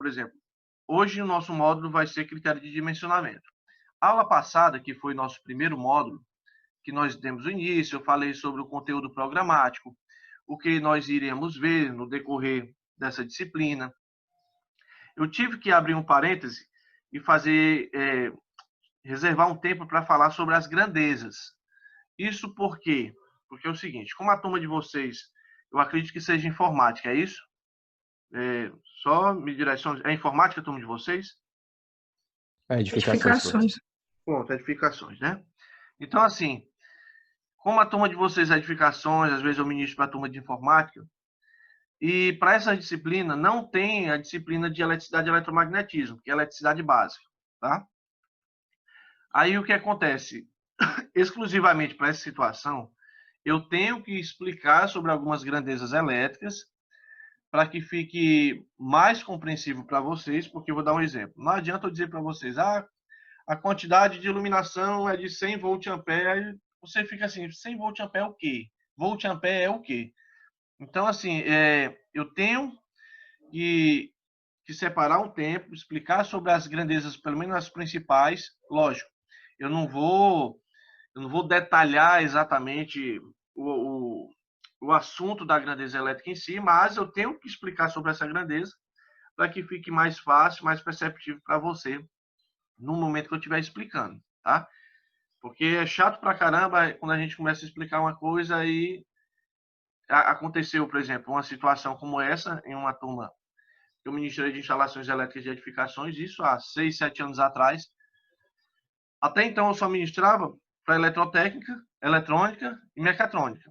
por exemplo, hoje o nosso módulo vai ser critério de dimensionamento. A aula passada, que foi nosso primeiro módulo, que nós demos o início, eu falei sobre o conteúdo programático, o que nós iremos ver no decorrer dessa disciplina. Eu tive que abrir um parêntese e reservar um tempo para falar sobre as grandezas. Isso por quê? Porque é o seguinte, como a turma de vocês, eu acredito que seja informática, é isso? Só me direciona. É informática a turma de vocês? Edificações. Pronto, edificações, né? Então, assim, como a turma de vocês é edificações, às vezes eu ministro para a turma de informática, e para essa disciplina não tem a disciplina de eletricidade e eletromagnetismo, que é a eletricidade básica, tá? Aí o que acontece? Exclusivamente para essa situação, eu tenho que explicar sobre algumas grandezas elétricas para que fique mais compreensível para vocês, porque eu vou dar um exemplo. Não adianta eu dizer para vocês, a quantidade de iluminação é de 100 volt-ampere, você fica assim, 100 volt-ampere é o quê? Volt-ampere é o quê? Então, assim, eu tenho que separar um tempo, explicar sobre as grandezas, pelo menos as principais, lógico, eu não vou detalhar exatamente o assunto da grandeza elétrica em si, mas eu tenho que explicar sobre essa grandeza para que fique mais fácil, mais perceptível para você no momento que eu estiver explicando, tá? Porque é chato pra caramba quando a gente começa a explicar uma coisa e aconteceu, por exemplo, uma situação como essa em uma turma que eu ministrei de instalações elétricas de edificações, isso há 6, 7 anos atrás. Até então eu só ministrava para eletrotécnica, eletrônica e mecatrônica.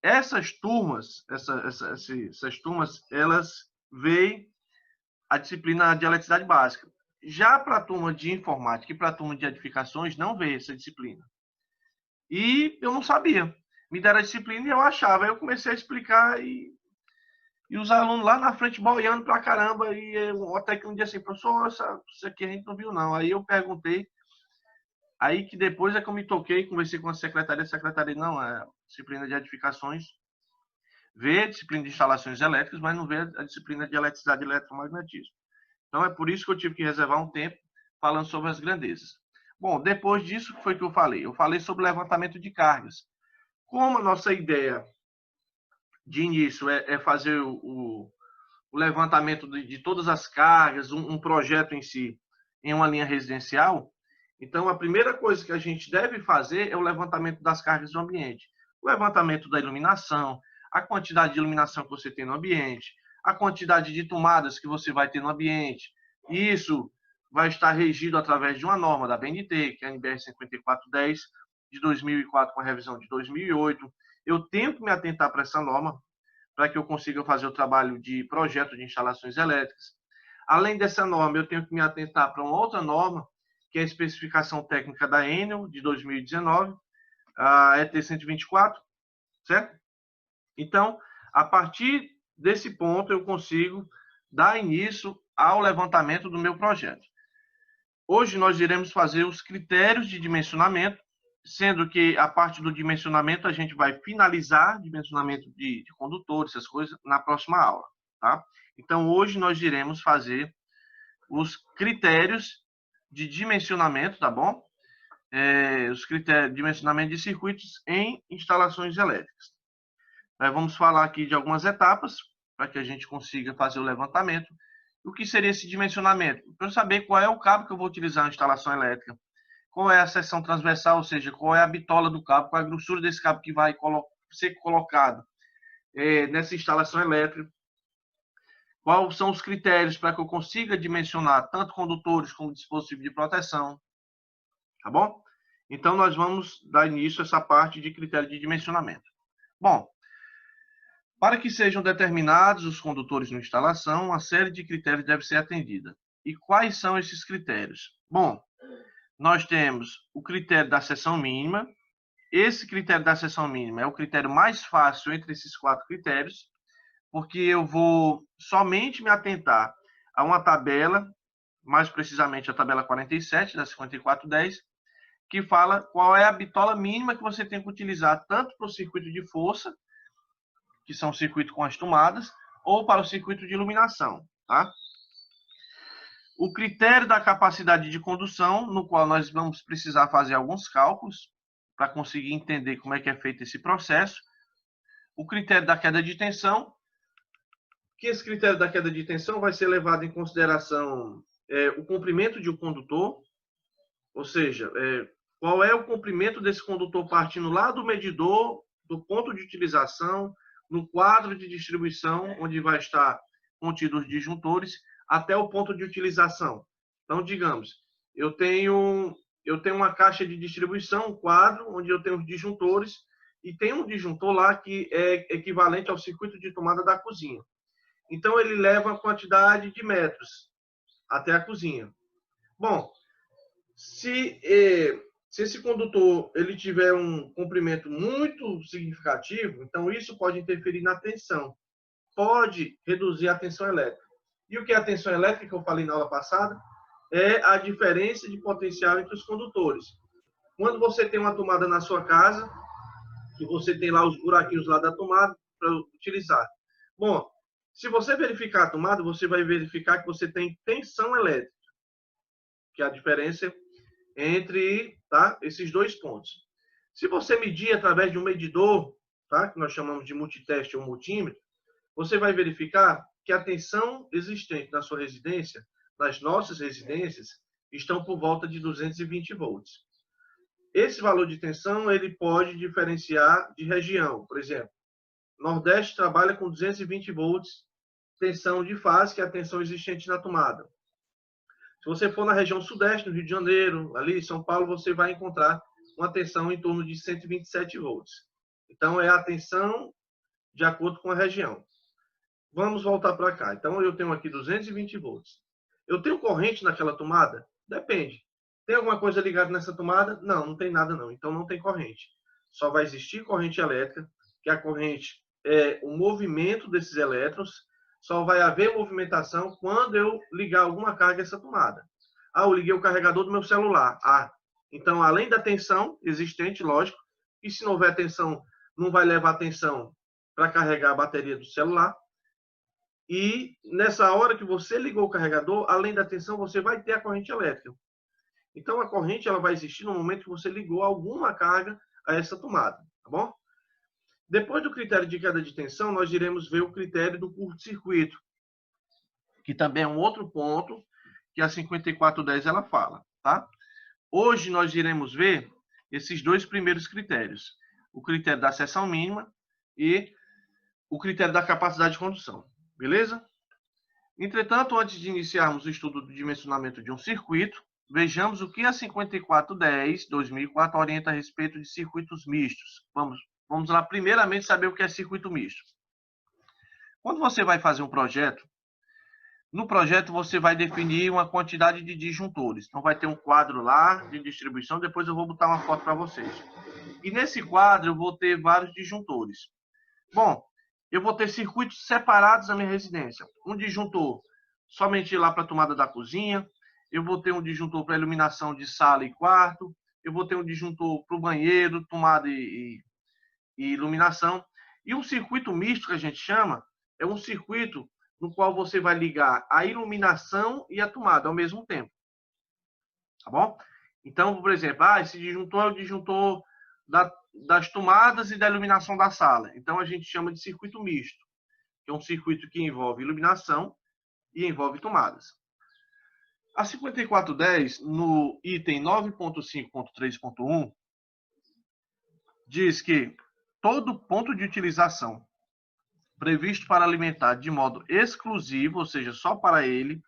Essas turmas, essas turmas, elas veem a disciplina de eletricidade básica. Já para a turma de informática e para a turma de edificações, não veio essa disciplina. E eu não sabia. Me deram a disciplina e eu achava. Aí eu comecei a explicar e os alunos lá na frente boiando pra caramba. E até que um dia assim, professor, isso aqui a gente não viu não. Aí eu perguntei. Aí que depois é que eu me toquei, conversei com a secretária não, é disciplina de edificações. Vê a disciplina de instalações elétricas, mas não vê a disciplina de eletricidade e eletromagnetismo. Então é por isso que eu tive que reservar um tempo falando sobre as grandezas. Bom, depois disso, foi que eu falei? Eu falei sobre levantamento de cargas. Como a nossa ideia de início é fazer o levantamento de todas as cargas, um projeto em si, em uma linha residencial, então a primeira coisa que a gente deve fazer é o levantamento das cargas do ambiente. O levantamento da iluminação, a quantidade de iluminação que você tem no ambiente, a quantidade de tomadas que você vai ter no ambiente. Isso vai estar regido através de uma norma da BNT, que é a NBR 5410, de 2004, com a revisão de 2008. Eu tenho que me atentar para essa norma, para que eu consiga fazer o trabalho de projeto de instalações elétricas. Além dessa norma, eu tenho que me atentar para uma outra norma, que é a especificação técnica da Enel, de 2019, a ET 124, certo? Então, a partir desse ponto, eu consigo dar início ao levantamento do meu projeto. Hoje, nós iremos fazer os critérios de dimensionamento, sendo que a parte do dimensionamento a gente vai finalizar dimensionamento de condutores, essas coisas, na próxima aula, tá? Então, hoje nós iremos fazer os critérios de dimensionamento, tá bom? Os critérios de dimensionamento de circuitos em instalações elétricas. Nós vamos falar aqui de algumas etapas para que a gente consiga fazer o levantamento. O que seria esse dimensionamento? Para eu saber qual é o cabo que eu vou utilizar na instalação elétrica, qual é a seção transversal, ou seja, qual é a bitola do cabo, qual é a grossura desse cabo que vai ser colocado nessa instalação elétrica, quais são os critérios para que eu consiga dimensionar tanto condutores como dispositivo de proteção, tá bom? Então, nós vamos dar início a essa parte de critério de dimensionamento. Bom, para que sejam determinados os condutores na instalação, uma série de critérios deve ser atendida. E quais são esses critérios? Bom, nós temos o critério da seção mínima. Esse critério da seção mínima é o critério mais fácil entre esses 4 critérios, porque eu vou somente me atentar a uma tabela, mais precisamente a tabela 47 da 5410, que fala qual é a bitola mínima que você tem que utilizar tanto para o circuito de força, que são o circuito com as tomadas, ou para o circuito de iluminação, tá? o critério da capacidade de condução, no qual nós vamos precisar fazer alguns cálculos para conseguir entender como é que é feito esse processo. O critério da queda de tensão, que esse critério da queda de tensão vai ser levado em consideração o comprimento de um condutor, ou seja, qual é o comprimento desse condutor partindo lá do medidor, do ponto de utilização, no quadro de distribuição, onde vai estar contidos os disjuntores, até o ponto de utilização. Então, digamos, eu tenho uma caixa de distribuição, um quadro, onde eu tenho os disjuntores, e tem um disjuntor lá que é equivalente ao circuito de tomada da cozinha. Então, ele leva a quantidade de metros até a cozinha. Bom, se esse condutor ele tiver um comprimento muito significativo, então isso pode interferir na tensão, pode reduzir a tensão elétrica. E o que é a tensão elétrica, que eu falei na aula passada, é a diferença de potencial entre os condutores. Quando você tem uma tomada na sua casa, que você tem lá os buraquinhos lá da tomada para utilizar. Bom, se você verificar a tomada, você vai verificar que você tem tensão elétrica, que é a diferença entre esses dois pontos. Se você medir através de um medidor, que nós chamamos de multiteste ou multímetro, você vai verificar que a tensão existente na sua residência, nas nossas residências, estão por volta de 220 volts. Esse valor de tensão ele pode diferenciar de região. Por exemplo, Nordeste trabalha com 220 volts, tensão de fase, que é a tensão existente na tomada. Se você for na região Sudeste, no Rio de Janeiro, ali em São Paulo, você vai encontrar uma tensão em torno de 127 volts. Então, é a tensão de acordo com a região. Vamos voltar para cá. Então, eu tenho aqui 220 volts. Eu tenho corrente naquela tomada? Depende. Tem alguma coisa ligada nessa tomada? Não, não tem nada não. Então, não tem corrente. Só vai existir corrente elétrica, que a corrente é o movimento desses elétrons. Só vai haver movimentação quando eu ligar alguma carga a essa tomada. Eu liguei o carregador do meu celular. Então, além da tensão existente, lógico, e se não houver tensão, não vai levar tensão para carregar a bateria do celular. E nessa hora que você ligou o carregador, além da tensão, você vai ter a corrente elétrica. Então, a corrente ela vai existir no momento que você ligou alguma carga a essa tomada, tá bom? Depois do critério de queda de tensão, nós iremos ver o critério do curto-circuito, que também é um outro ponto que a 5410 ela fala, tá? Hoje nós iremos ver esses dois primeiros critérios, o critério da seção mínima e o critério da capacidade de condução, beleza? Entretanto, antes de iniciarmos o estudo do dimensionamento de um circuito, vejamos o que a 5410/2004 orienta a respeito de circuitos mistos. Vamos lá, primeiramente, saber o que é circuito misto. Quando você vai fazer um projeto, no projeto você vai definir uma quantidade de disjuntores. Então, vai ter um quadro lá de distribuição, depois eu vou botar uma foto para vocês. E nesse quadro eu vou ter vários disjuntores. Bom, eu vou ter circuitos separados na minha residência. Um disjuntor somente lá para a tomada da cozinha, eu vou ter um disjuntor para iluminação de sala e quarto, eu vou ter um disjuntor para o banheiro, tomada e iluminação. E um circuito misto, que a gente chama, é um circuito no qual você vai ligar a iluminação e a tomada ao mesmo tempo. Tá bom? Então, por exemplo, esse disjuntor é o disjuntor das tomadas e da iluminação da sala. Então, a gente chama de circuito misto, que é um circuito que envolve iluminação e envolve tomadas. A 5410, no item 9.5.3.1, diz que todo ponto de utilização previsto para alimentar de modo exclusivo, ou seja, só para ele,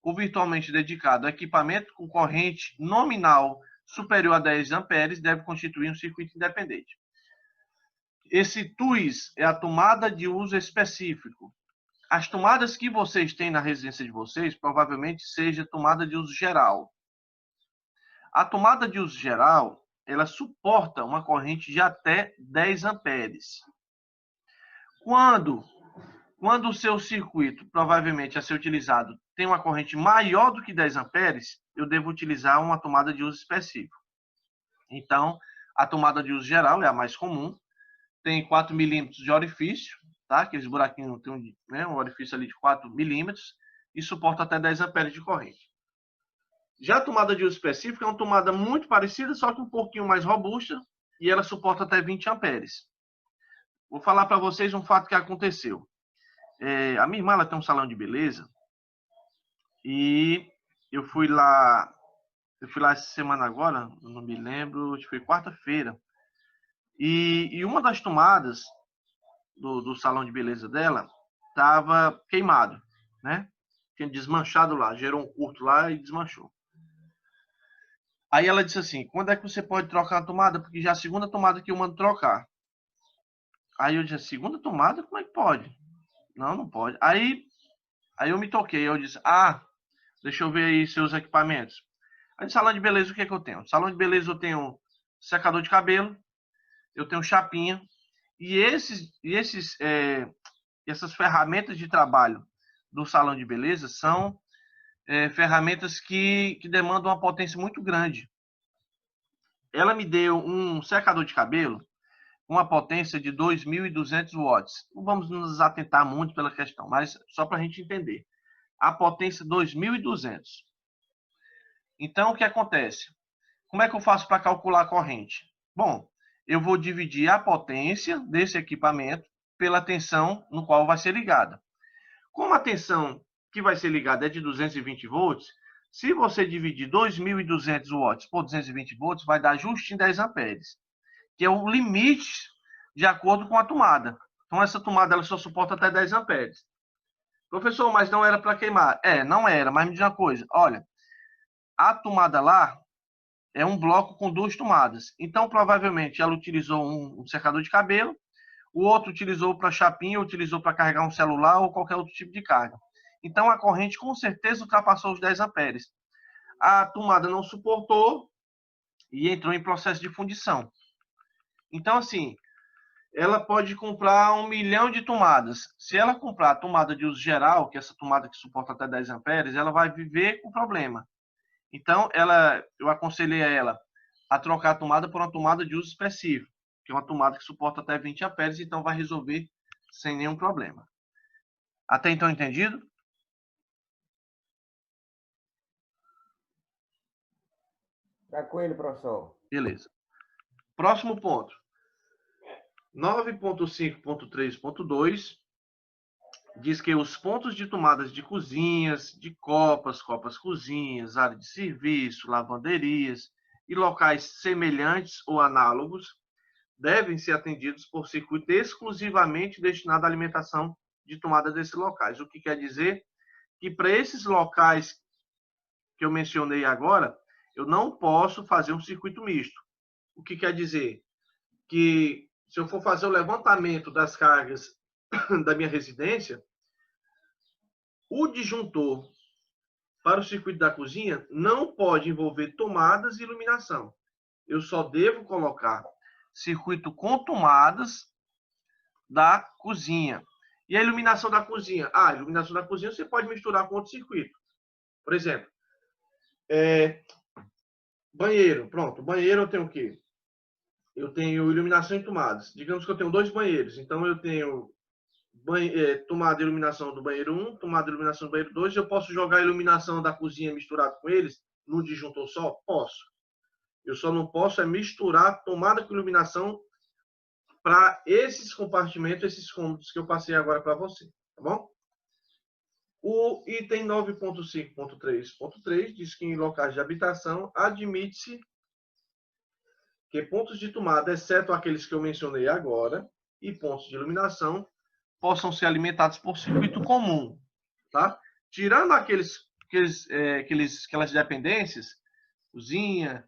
ou virtualmente dedicado a equipamento com corrente nominal superior a 10 amperes, deve constituir um circuito independente. Esse TUIS é a tomada de uso específico. As tomadas que vocês têm na residência de vocês, provavelmente seja tomada de uso geral. A tomada de uso geral, ela suporta uma corrente de até 10 amperes. Quando o seu circuito, provavelmente a ser utilizado, tem uma corrente maior do que 10 amperes, eu devo utilizar uma tomada de uso específico. Então, a tomada de uso geral é a mais comum, tem 4 milímetros de orifício, tá? Aqueles buraquinhos tem um orifício ali de 4 milímetros e suporta até 10 amperes de corrente. Já a tomada de uso específico é uma tomada muito parecida, só que um pouquinho mais robusta, e ela suporta até 20 amperes. Vou falar para vocês um fato que aconteceu. A minha irmã ela tem um salão de beleza, e eu fui lá essa semana agora, não me lembro, acho que foi quarta-feira. E uma das tomadas do salão de beleza dela estava queimado, né? Tinha desmanchado lá, gerou um curto lá e desmanchou. Aí ela disse assim, quando é que você pode trocar a tomada? Porque já é a segunda tomada que eu mando trocar. Aí eu disse, segunda tomada? Como é que pode? Não, não pode. Aí eu me toquei, eu disse, deixa eu ver aí seus equipamentos. Aí de salão de beleza, o que é que eu tenho? Salão de beleza eu tenho secador de cabelo, eu tenho chapinha, e essas ferramentas de trabalho do salão de beleza são ferramentas que demandam uma potência muito grande. Ela me deu um secador de cabelo com uma potência de 2.200 watts. Não vamos nos atentar muito pela questão, mas só para a gente entender. A potência 2.200. Então, o que acontece? Como é que eu faço para calcular a corrente? Bom, eu vou dividir a potência desse equipamento pela tensão no qual vai ser ligada. Como a tensão que vai ser ligada é de 220 volts, se você dividir 2.200 watts por 220 volts, vai dar justinho 10 amperes, que é o limite de acordo com a tomada. Então, essa tomada ela só suporta até 10 amperes. Professor, mas não era para queimar. Não era, mas me diz uma coisa. Olha, a tomada lá é um bloco com duas tomadas. Então, provavelmente, ela utilizou um secador de cabelo, o outro utilizou para chapinha, utilizou para carregar um celular ou qualquer outro tipo de carga. Então, a corrente com certeza ultrapassou os 10 amperes. A tomada não suportou e entrou em processo de fundição. Então, assim, ela pode comprar 1 milhão de tomadas. Se ela comprar a tomada de uso geral, que é essa tomada que suporta até 10 amperes, ela vai viver com problema. Então, eu aconselhei a ela a trocar a tomada por uma tomada de uso específico, que é uma tomada que suporta até 20 amperes, então vai resolver sem nenhum problema. Até então, entendido? Tranquilo, professor. Beleza. Próximo ponto. 9.5.3.2 diz que os pontos de tomadas de cozinhas, de copas cozinhas, área de serviço, lavanderias e locais semelhantes ou análogos devem ser atendidos por circuito exclusivamente destinado à alimentação de tomada desses locais. O que quer dizer que para esses locais que eu mencionei agora, eu não posso fazer um circuito misto. O que quer dizer que se eu for fazer o levantamento das cargas da minha residência, o disjuntor para o circuito da cozinha não pode envolver tomadas e iluminação. Eu só devo colocar circuito com tomadas da cozinha. E a iluminação da cozinha? A iluminação da cozinha você pode misturar com outro circuito. Por exemplo, banheiro. Pronto, banheiro eu tenho o quê? Eu tenho iluminação em tomadas. Digamos que eu tenho 2 banheiros. Então, eu tenho tomada de iluminação do banheiro 1, tomada de iluminação do banheiro 2. Eu posso jogar a iluminação da cozinha misturado com eles num disjuntor só? Posso. Eu só não posso misturar tomada com iluminação para esses compartimentos, esses cômodos que eu passei agora para você. Tá bom? O item 9.5.3.3 diz que em locais de habitação admite-se que pontos de tomada, exceto aqueles que eu mencionei agora, e pontos de iluminação, possam ser alimentados por circuito comum. Tá? Tirando aquelas dependências, cozinha,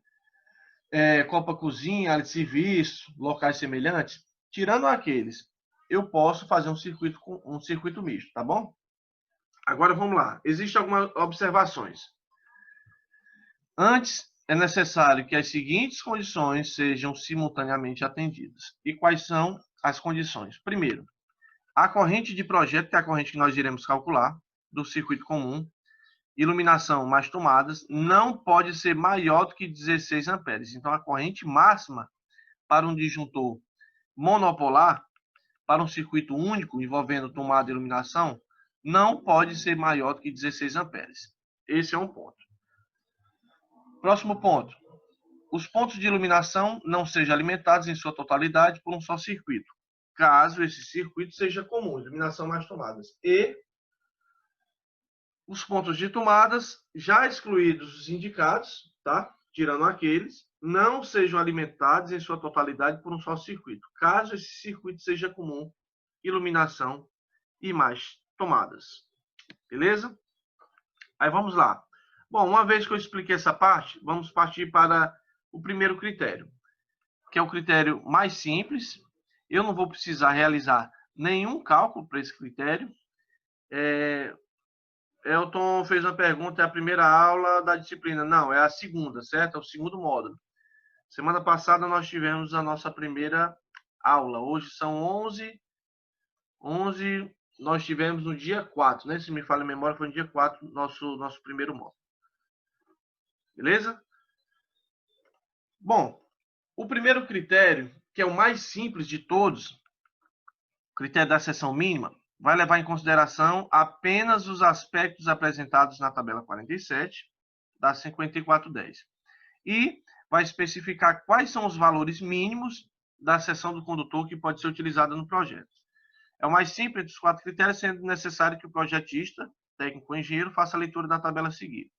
copa cozinha, área de serviço, locais semelhantes, tirando aqueles, eu posso fazer um circuito misto, tá bom? Agora vamos lá. Existem algumas observações. Antes, é necessário que as seguintes condições sejam simultaneamente atendidas. E quais são as condições? Primeiro, a corrente de projeto, que é a corrente que nós iremos calcular, do circuito comum, iluminação mais tomadas, não pode ser maior do que 16 amperes. Então, a corrente máxima para um disjuntor monopolar, para um circuito único envolvendo tomada e iluminação, não pode ser maior do que 16 amperes. Esse é um ponto. Próximo ponto. Os pontos de iluminação não sejam alimentados em sua totalidade por um só circuito, caso esse circuito seja comum, iluminação mais tomadas. E os pontos de tomadas, já excluídos os indicados, tá? Tirando aqueles, não sejam alimentados em sua totalidade por um só circuito, caso esse circuito seja comum, iluminação e mais tomadas. Beleza? Aí vamos lá. Bom, uma vez que eu expliquei essa parte, vamos partir para o primeiro critério, que é o critério mais simples. Eu não vou precisar realizar nenhum cálculo para esse critério. Elton fez uma pergunta, é a primeira aula da disciplina. Não, é a segunda, certo? É o segundo módulo. Semana passada nós tivemos a nossa primeira aula. Hoje são 11. Nós tivemos no dia 4, né? Se me falha a memória, foi no dia 4, nosso primeiro módulo. Beleza? Bom, o primeiro critério, que é o mais simples de todos, o critério da seção mínima, vai levar em consideração apenas os aspectos apresentados na tabela 47 da 5410 e vai especificar quais são os valores mínimos da seção do condutor que pode ser utilizada no projeto. É o mais simples dos 4 critérios, sendo necessário que o projetista, técnico ou engenheiro, faça a leitura da tabela a seguir.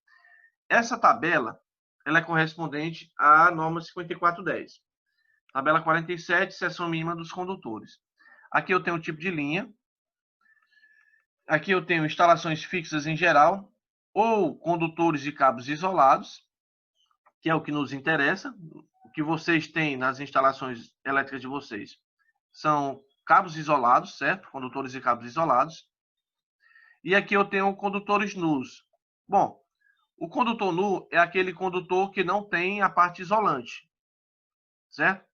Essa tabela ela é correspondente à norma 5410. Tabela 47, seção mínima dos condutores. Aqui eu tenho o tipo de linha. Aqui eu tenho instalações fixas em geral, ou condutores e cabos isolados, que é o que nos interessa. O que vocês têm nas instalações elétricas de vocês são cabos isolados, certo? Condutores e cabos isolados. E aqui eu tenho condutores nus. Bom, o condutor nu é aquele condutor que não tem a parte isolante, certo?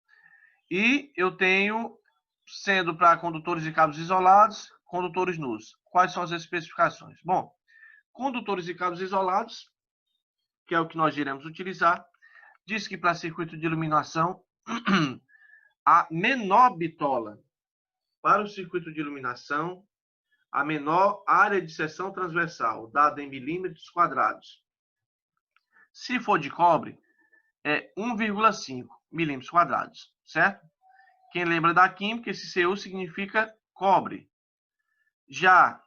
E eu tenho, sendo para condutores e cabos isolados, condutores nus. Quais são as especificações? Bom, condutores e cabos isolados, que é o que nós iremos utilizar, diz que para circuito de iluminação, a menor bitola para o circuito de iluminação, a menor área de seção transversal, dada em milímetros quadrados. Se for de cobre, é 1,5 milímetros quadrados, certo? Quem lembra da química, esse Cu significa cobre. Já,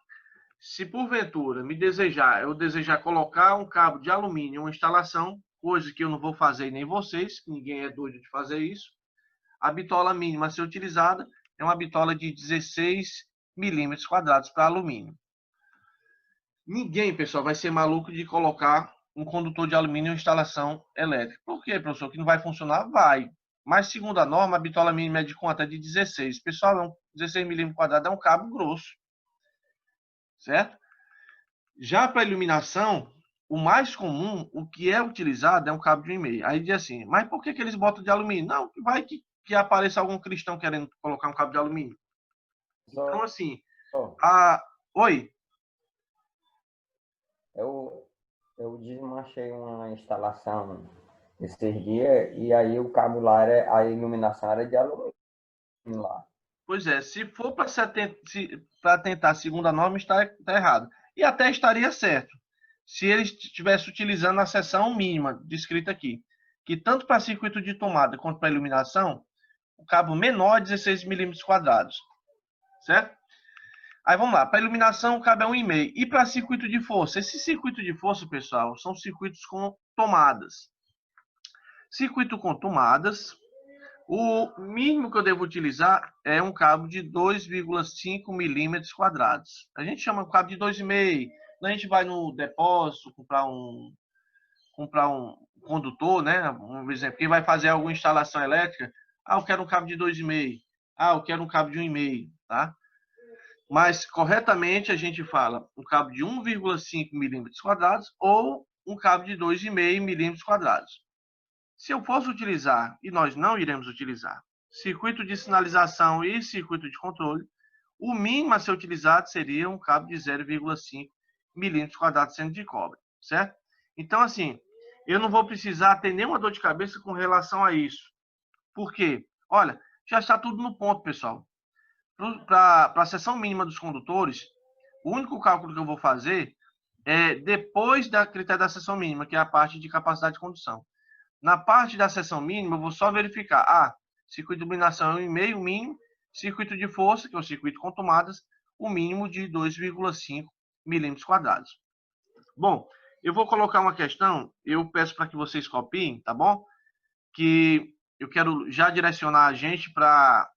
se porventura eu desejar colocar um cabo de alumínio em uma instalação, coisa que eu não vou fazer e nem vocês, que ninguém é doido de fazer isso, a bitola mínima a ser utilizada é uma bitola de 16 milímetros quadrados para alumínio. Ninguém, pessoal, vai ser maluco de colocar um condutor de alumínio em instalação elétrica. Por quê, professor? Que não vai funcionar? Vai. Mas, segundo a norma, a bitola mínima é de quanto? É de 16. Pessoal, 16 milímetros quadrados é um cabo grosso. Certo? Já para iluminação, o mais comum, o que é utilizado é um cabo de 1,5. Aí diz assim, mas por que eles botam de alumínio? Não, vai que apareça algum cristão querendo colocar um cabo de alumínio. Então, assim, Oi? Eu desmanchei uma instalação esses dias e aí o cabo lá, a iluminação era de alumínio lá. Pois é, se for para tentar segundo a norma, está errado. E até estaria certo, se ele estivesse utilizando a seção mínima descrita aqui, que tanto para circuito de tomada quanto para iluminação, o cabo menor é 16 milímetros quadrados, certo? Aí vamos lá, para iluminação o cabo é 1,5. E para circuito de força? Esse circuito de força, pessoal, são circuitos com tomadas. Circuito com tomadas, o mínimo que eu devo utilizar é um cabo de 2,5 milímetros quadrados. A gente chama de cabo de 2,5. Quando a gente vai no depósito comprar um condutor, né? Um exemplo, quem vai fazer alguma instalação elétrica, eu quero um cabo de 2,5. Eu quero um cabo de 1,5, tá? Mas corretamente a gente fala um cabo de 1,5 milímetros quadrados ou um cabo de 2,5 milímetros quadrados. Se eu fosse utilizar, e nós não iremos utilizar, circuito de sinalização e circuito de controle, o mínimo a ser utilizado seria um cabo de 0,5 milímetros quadrados sendo de cobre, certo? Então, assim, eu não vou precisar ter nenhuma dor de cabeça com relação a isso. Por quê? Olha, já está tudo no ponto, pessoal. Para a seção mínima dos condutores, o único cálculo que eu vou fazer depois da critério da seção mínima, que é a parte de capacidade de condução. Na parte da seção mínima, eu vou só verificar, circuito de iluminação é 1,5 mínimo, circuito de força, que é o circuito com tomadas, o mínimo de 2,5 milímetros quadrados. Bom, eu vou colocar uma questão, eu peço para que vocês copiem, tá bom? Que eu quero já direcionar a gente para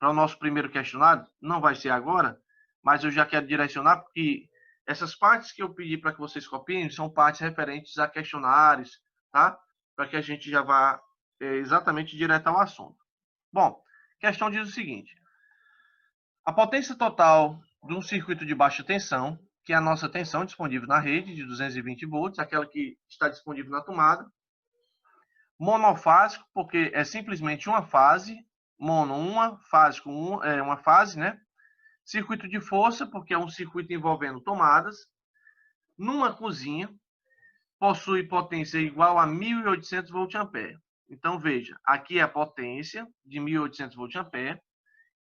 o nosso primeiro questionário, não vai ser agora, mas eu já quero direcionar porque essas partes que eu pedi para que vocês copiem são partes referentes a questionários, tá? Para que a gente já vá exatamente direto ao assunto. Bom, a questão diz o seguinte: a potência total de um circuito de baixa tensão, que é a nossa tensão disponível na rede de 220 volts, aquela que está disponível na tomada, monofásico, porque é simplesmente uma fase, mono, uma, fásico, uma fase, né? Circuito de força, porque é um circuito envolvendo tomadas, numa cozinha, possui potência igual a 1.800 volt-ampere. Então, veja, aqui é a potência de 1.800 volt-ampere.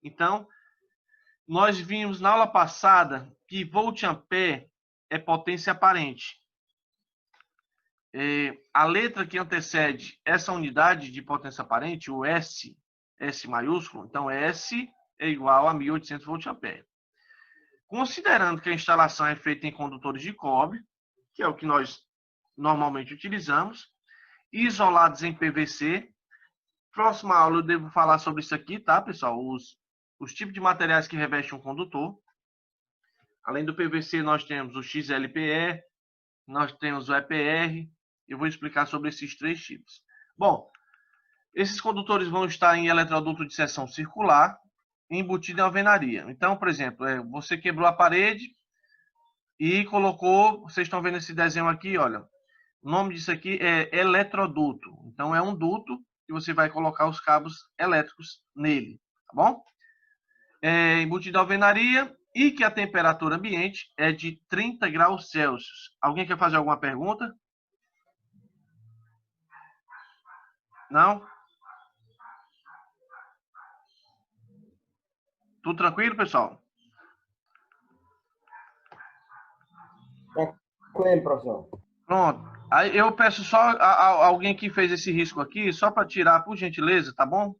Então, nós vimos na aula passada que volt-ampere é potência aparente. A letra que antecede essa unidade de potência aparente, o S, S maiúsculo, então S é igual a 1.800 volt-ampere. Considerando que a instalação é feita em condutores de cobre, que é o que nós normalmente utilizamos, isolados em PVC. Próxima aula eu devo falar sobre isso aqui, tá, pessoal? Os tipos de materiais que revestem um condutor. Além do PVC, nós temos o XLPE, nós temos o EPR. Eu vou explicar sobre esses três tipos. Bom, esses condutores vão estar em eletroduto de seção circular, embutido em alvenaria. Então, por exemplo, você quebrou a parede e colocou, vocês estão vendo esse desenho aqui, olha, o nome disso aqui é eletroduto. Então, é um duto que você vai colocar os cabos elétricos nele, tá bom? Embutido em alvenaria e que a temperatura ambiente é de 30 graus Celsius. Alguém quer fazer alguma pergunta? Não? Tudo tranquilo, pessoal? Tranquilo, professor. Pronto. Aí eu peço só a alguém que fez esse risco aqui, só para tirar, por gentileza, tá bom?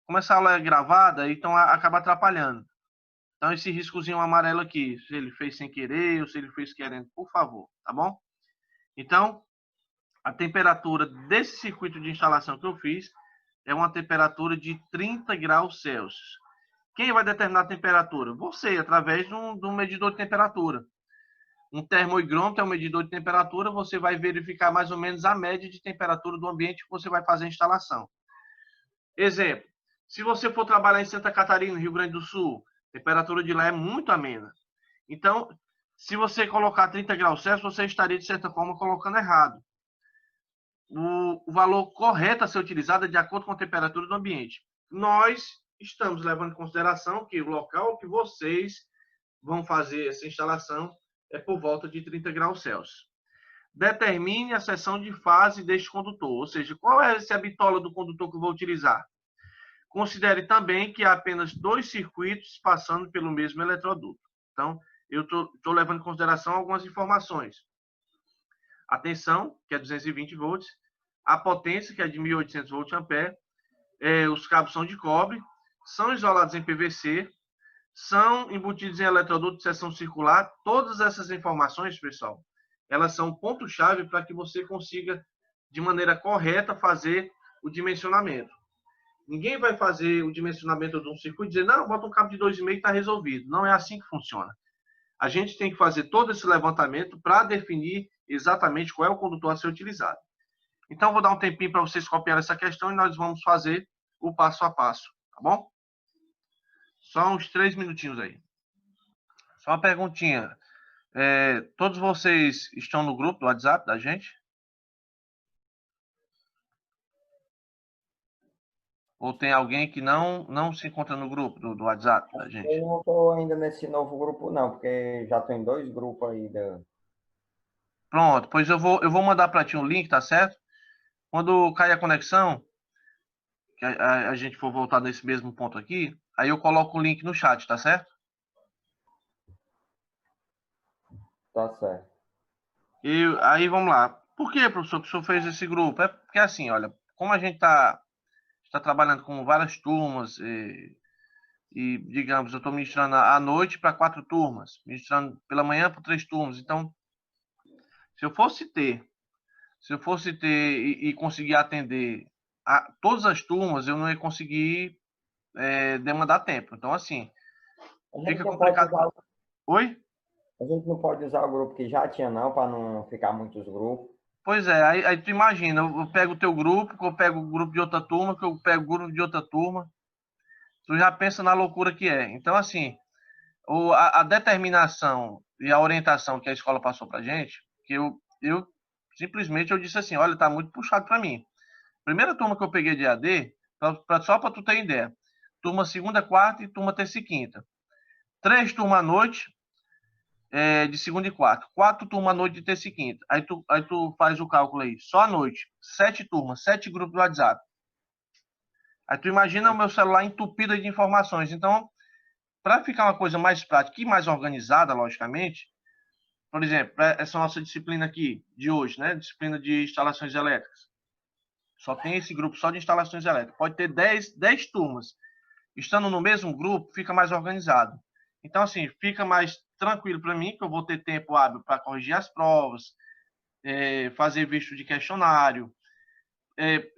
Como essa aula é gravada, então acaba atrapalhando. Então, esse riscozinho amarelo aqui, se ele fez sem querer ou se ele fez querendo, por favor, tá bom? Então, a temperatura desse circuito de instalação que eu fiz é uma temperatura de 30 graus Celsius. Quem vai determinar a temperatura? Você, através de um medidor de temperatura. Um termoigrômetro é um medidor de temperatura, você vai verificar mais ou menos a média de temperatura do ambiente que você vai fazer a instalação. Exemplo, se você for trabalhar em Santa Catarina, Rio Grande do Sul, a temperatura de lá é muito amena. Então, se você colocar 30 graus Celsius, você estaria, de certa forma, colocando errado. O valor correto a ser utilizado é de acordo com a temperatura do ambiente. Nós estamos levando em consideração que o local que vocês vão fazer essa instalação é por volta de 30 graus Celsius. Determine a seção de fase deste condutor, ou seja, qual é essa bitola do condutor que eu vou utilizar. Considere também que há apenas 2 circuitos passando pelo mesmo eletroduto. Então, eu estou levando em consideração algumas informações. A tensão, que é 220 volts, a potência, que é de 1.800 volt-ampere, os cabos são de cobre, são isolados em PVC, são embutidos em eletroduto de seção circular. Todas essas informações, pessoal, elas são ponto-chave para que você consiga, de maneira correta, fazer o dimensionamento. Ninguém vai fazer o dimensionamento de um circuito e dizer, não, bota um cabo de 2,5 e está resolvido. Não é assim que funciona. A gente tem que fazer todo esse levantamento para definir exatamente qual é o condutor a ser utilizado. Então, vou dar um tempinho para vocês copiarem essa questão e nós vamos fazer o passo a passo, tá bom? Só uns 3 minutinhos aí. Só uma perguntinha. Todos vocês estão no grupo do WhatsApp da gente? Ou tem alguém que não se encontra no grupo do WhatsApp da gente? Eu não estou ainda nesse novo grupo, não, porque já tem 2 grupos aí. Pronto, pois eu vou mandar para ti um link, tá certo? Quando cair a conexão, que a gente for voltar nesse mesmo ponto aqui, aí eu coloco o link no chat, tá certo? Tá certo. Aí vamos lá. Por que, professor, que o senhor fez esse grupo? É porque assim, olha, como a gente está trabalhando com várias turmas digamos, eu estou ministrando à noite para 4 turmas, ministrando pela manhã para 3 turmas. Então, se eu fosse ter, e conseguir atender a todas as turmas, eu não ia conseguir demandar tempo. Então, assim, A gente fica não pode complicado. usar, Oi? a gente não pode usar o grupo que já tinha, não, para não ficar muitos grupos. Pois é, aí tu imagina, eu pego o teu grupo, que eu pego o grupo de outra turma, que eu pego o grupo de outra turma, tu já pensa na loucura que é. Então, assim, a determinação e a orientação que a escola passou pra gente, que eu simplesmente eu disse assim, olha, tá muito puxado para mim. Primeira turma que eu peguei de AD, só para tu ter ideia, turma segunda, quarta e turma terça e quinta. 3 turmas à noite, de segunda e quarta. 4 turmas à noite de terça e quinta. Aí tu faz o cálculo aí. Só à noite. 7 turmas, 7 grupos do WhatsApp. Aí tu imagina o meu celular entupido de informações. Então, para ficar uma coisa mais prática e mais organizada, logicamente, por exemplo, essa nossa disciplina aqui de hoje, né? Disciplina de instalações elétricas. Só tem esse grupo só de instalações elétricas. Pode ter 10 turmas. Estando no mesmo grupo, fica mais organizado. Então, assim, fica mais tranquilo para mim, que eu vou ter tempo hábil para corrigir as provas, fazer visto de questionário.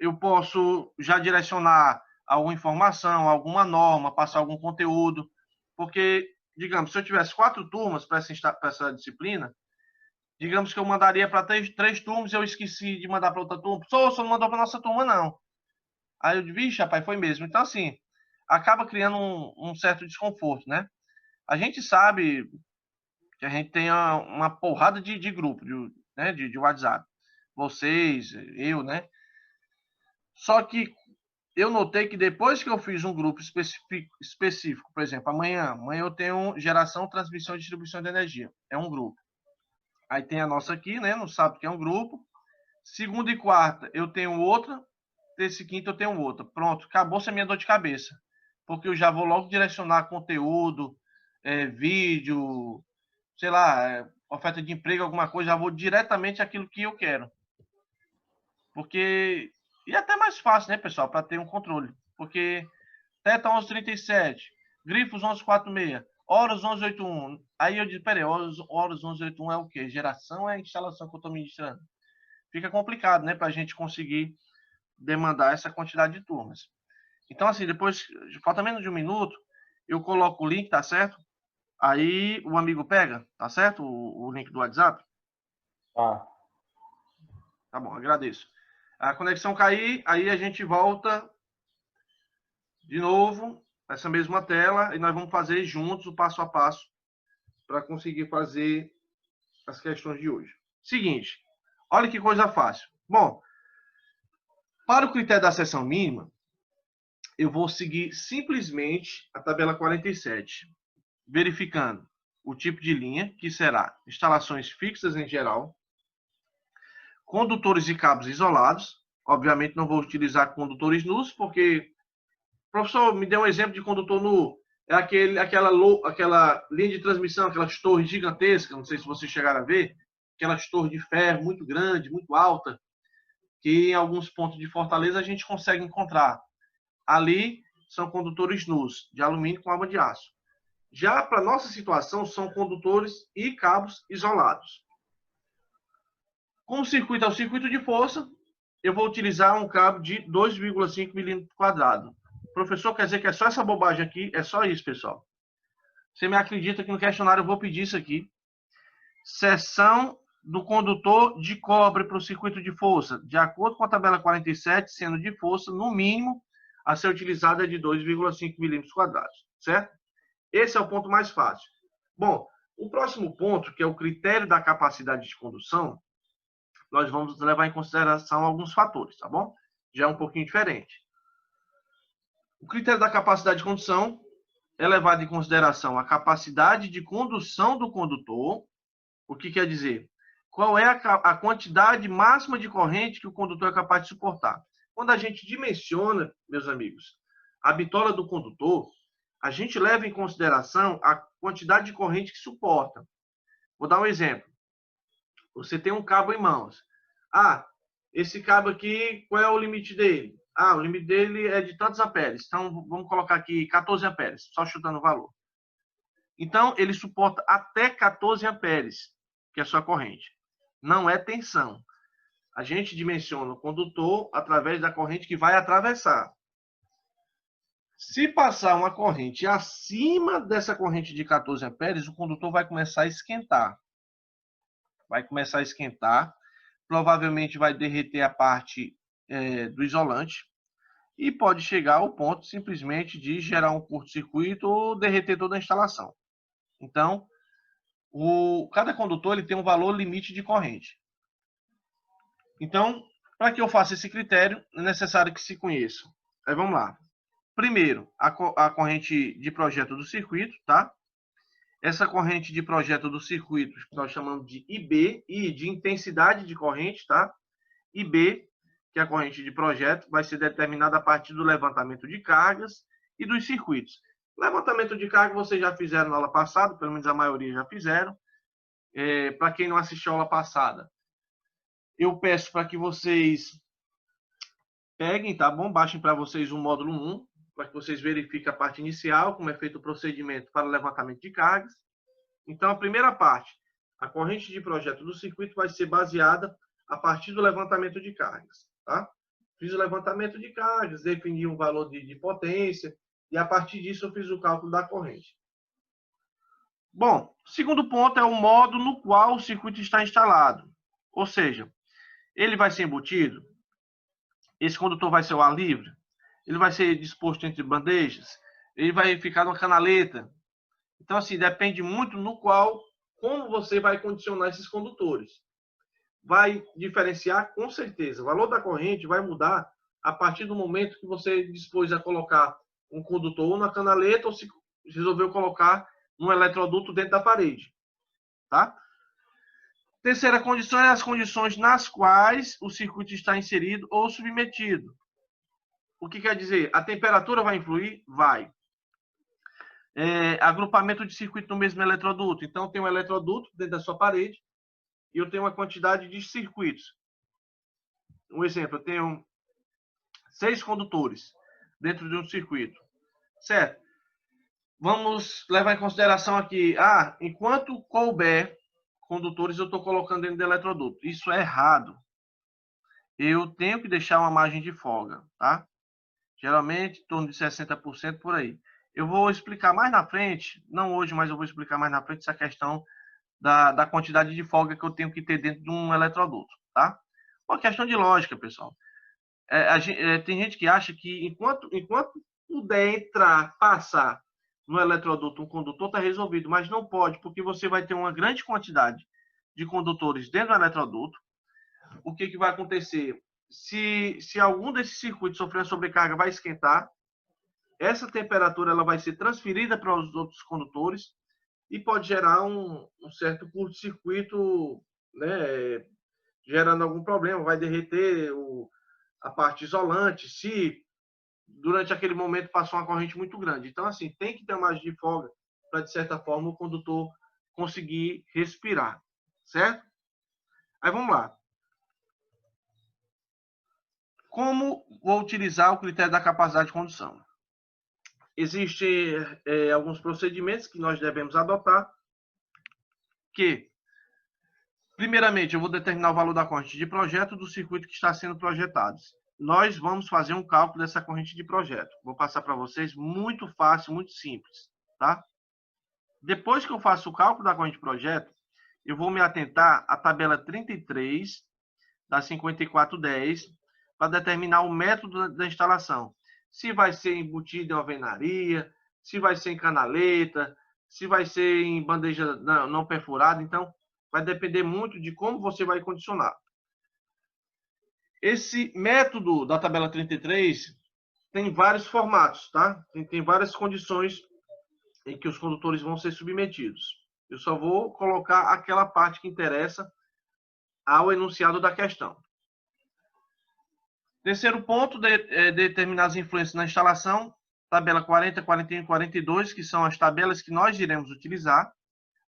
Eu posso já direcionar alguma informação, alguma norma, passar algum conteúdo. Porque, digamos, se eu tivesse 4 turmas para essa disciplina, digamos que eu mandaria para 3 turmas e eu esqueci de mandar para outra turma. Só não mandou para nossa turma, não. Aí eu disse, vixe, rapaz, foi mesmo. Então, assim, acaba criando um certo desconforto, né? A gente sabe que a gente tem uma porrada de grupo, né, de WhatsApp. Vocês, eu, né? Só que eu notei que depois que eu fiz um grupo específico, por exemplo, amanhã eu tenho geração, transmissão e distribuição de energia. É um grupo. Aí tem a nossa aqui, né? No sábado que é um grupo. Segunda e quarta eu tenho outra. Terça e quinta eu tenho outra. Pronto, acabou-se a minha dor de cabeça. Porque eu já vou logo direcionar conteúdo, vídeo, sei lá, oferta de emprego, alguma coisa, já vou diretamente aquilo que eu quero. Porque. E é até mais fácil, né, pessoal, para ter um controle. Porque Teta 1137, Grifos 1146, Horas 1181. Aí eu digo, peraí, Horas 1181 é o quê? Geração é a instalação que eu estou ministrando? Fica complicado, né, para a gente conseguir demandar essa quantidade de turmas. Então, assim, depois, falta menos de um minuto, eu coloco o link, tá certo? Aí o amigo pega, tá certo? O link do WhatsApp. Tá. Tá bom, agradeço. A conexão cair, aí a gente volta de novo, essa mesma tela, e nós vamos fazer juntos o passo a passo para conseguir fazer as questões de hoje. Seguinte, olha que coisa fácil. Bom, para o critério da seção mínima, eu vou seguir simplesmente a tabela 47, verificando o tipo de linha, que será instalações fixas em geral, condutores e cabos isolados. Obviamente não vou utilizar condutores nus, porque, professor, me dê um exemplo de condutor nu. É aquela linha de transmissão, aquelas torres gigantescas, não sei se vocês chegaram a ver, aquelas torres de ferro muito grande, muito alta, que em alguns pontos de Fortaleza a gente consegue encontrar. Ali são condutores nus, de alumínio com aba de aço. Já para nossa situação, são condutores e cabos isolados. Como o circuito é o circuito de força, eu vou utilizar um cabo de 2,5 milímetros quadrado. Professor, quer dizer que é só essa bobagem aqui? É só isso, pessoal. Você me acredita que no questionário eu vou pedir isso aqui? Seção do condutor de cobre para o circuito de força, de acordo com a tabela 47, sendo de força, no mínimo, a ser utilizada é de 2,5 milímetros quadrados, certo? Esse é o ponto mais fácil. Bom, o próximo ponto, que é o critério da capacidade de condução, nós vamos levar em consideração alguns fatores, tá bom? Já é um pouquinho diferente. O critério da capacidade de condução é levado em consideração a capacidade de condução do condutor. O que quer dizer? Qual é a quantidade máxima de corrente que o condutor é capaz de suportar? Quando a gente dimensiona, meus amigos, a bitola do condutor, a gente leva em consideração a quantidade de corrente que suporta. Vou dar um exemplo. Você tem um cabo em mãos. Ah, esse cabo aqui, qual é o limite dele? Ah, o limite dele é de tantos amperes. Então, vamos colocar aqui 14 amperes, só chutando o valor. Então, ele suporta até 14 amperes, que é a sua corrente. Não é tensão. A gente dimensiona o condutor através da corrente que vai atravessar. Se passar uma corrente acima dessa corrente de 14 amperes, o condutor vai começar a esquentar. Vai começar a esquentar. Provavelmente vai derreter a parte do isolante. E pode chegar ao ponto simplesmente de gerar um curto-circuito ou derreter toda a instalação. Então, cada condutor ele tem um valor limite de corrente. Então, para que eu faça esse critério, é necessário que se conheça. Aí vamos lá. Primeiro, a corrente de projeto do circuito, tá? Essa corrente de projeto do circuito, que nós chamamos de IB, I de intensidade de corrente, tá? IB, que é a corrente de projeto, vai ser determinada a partir do levantamento de cargas e dos circuitos. Levantamento de carga vocês já fizeram na aula passada, pelo menos a maioria já fizeram. Para quem não assistiu a aula passada, eu peço para que vocês peguem, tá bom? Baixem para vocês o módulo 1, para que vocês verifiquem a parte inicial, como é feito o procedimento para o levantamento de cargas. Então, a primeira parte, a corrente de projeto do circuito vai ser baseada a partir do levantamento de cargas, tá? Fiz o levantamento de cargas, defini um valor de potência, e a partir disso eu fiz o cálculo da corrente. Bom, segundo ponto é o modo no qual o circuito está instalado. Ou seja, ele vai ser embutido, esse condutor vai ser o ar livre, ele vai ser disposto entre bandejas, ele vai ficar numa canaleta. Então, assim, depende muito no qual, como você vai condicionar esses condutores. Vai diferenciar com certeza. O valor da corrente vai mudar a partir do momento que você dispôs a colocar um condutor ou na canaleta ou se resolveu colocar um eletroduto dentro da parede, tá? Terceira condição é as condições nas quais o circuito está inserido ou submetido. O que quer dizer? A temperatura vai influir? Vai. Agrupamento de circuito no mesmo eletroduto. Então, tem um eletroduto dentro da sua parede e eu tenho uma quantidade de circuitos. Um exemplo, eu tenho 6 condutores dentro de um circuito. Certo? Vamos levar em consideração aqui, enquanto couber condutores, eu estou colocando dentro do eletroduto. Isso é errado. Eu tenho que deixar uma margem de folga, tá? Geralmente, em torno de 60% por aí. Eu vou explicar mais na frente, não hoje, mas eu vou explicar mais na frente essa questão da quantidade de folga que eu tenho que ter dentro de um eletroduto, tá? Uma questão de lógica, pessoal. Tem gente que acha que enquanto puder entrar, passar no eletroduto um condutor, está resolvido, mas não pode, porque você vai ter uma grande quantidade de condutores dentro do eletroduto. O que vai acontecer? Se algum desses circuitos sofrer sobrecarga, vai esquentar. Essa temperatura ela vai ser transferida para os outros condutores e pode gerar um certo curto-circuito, né, gerando algum problema. Vai derreter a parte isolante, se durante aquele momento passou uma corrente muito grande. Então, assim, tem que ter uma margem de folga para, de certa forma, o condutor conseguir respirar, certo? Aí, vamos lá. Como vou utilizar o critério da capacidade de condução? Existem alguns procedimentos que nós devemos adotar, que, primeiramente, eu vou determinar o valor da corrente de projeto do circuito que está sendo projetado. Nós vamos fazer um cálculo dessa corrente de projeto. Vou passar para vocês, muito fácil, muito simples, tá? Depois que eu faço o cálculo da corrente de projeto, eu vou me atentar à tabela 33 da 5410 para determinar o método da instalação. Se vai ser embutido em alvenaria, se vai ser em canaleta, se vai ser em bandeja não perfurada. Então, vai depender muito de como você vai condicionar. Esse método da tabela 33 tem vários formatos, tá? Tem várias condições em que os condutores vão ser submetidos. Eu só vou colocar aquela parte que interessa ao enunciado da questão. Terceiro ponto, determinar as influências na instalação. Tabela 40, 41 e 42, que são as tabelas que nós iremos utilizar.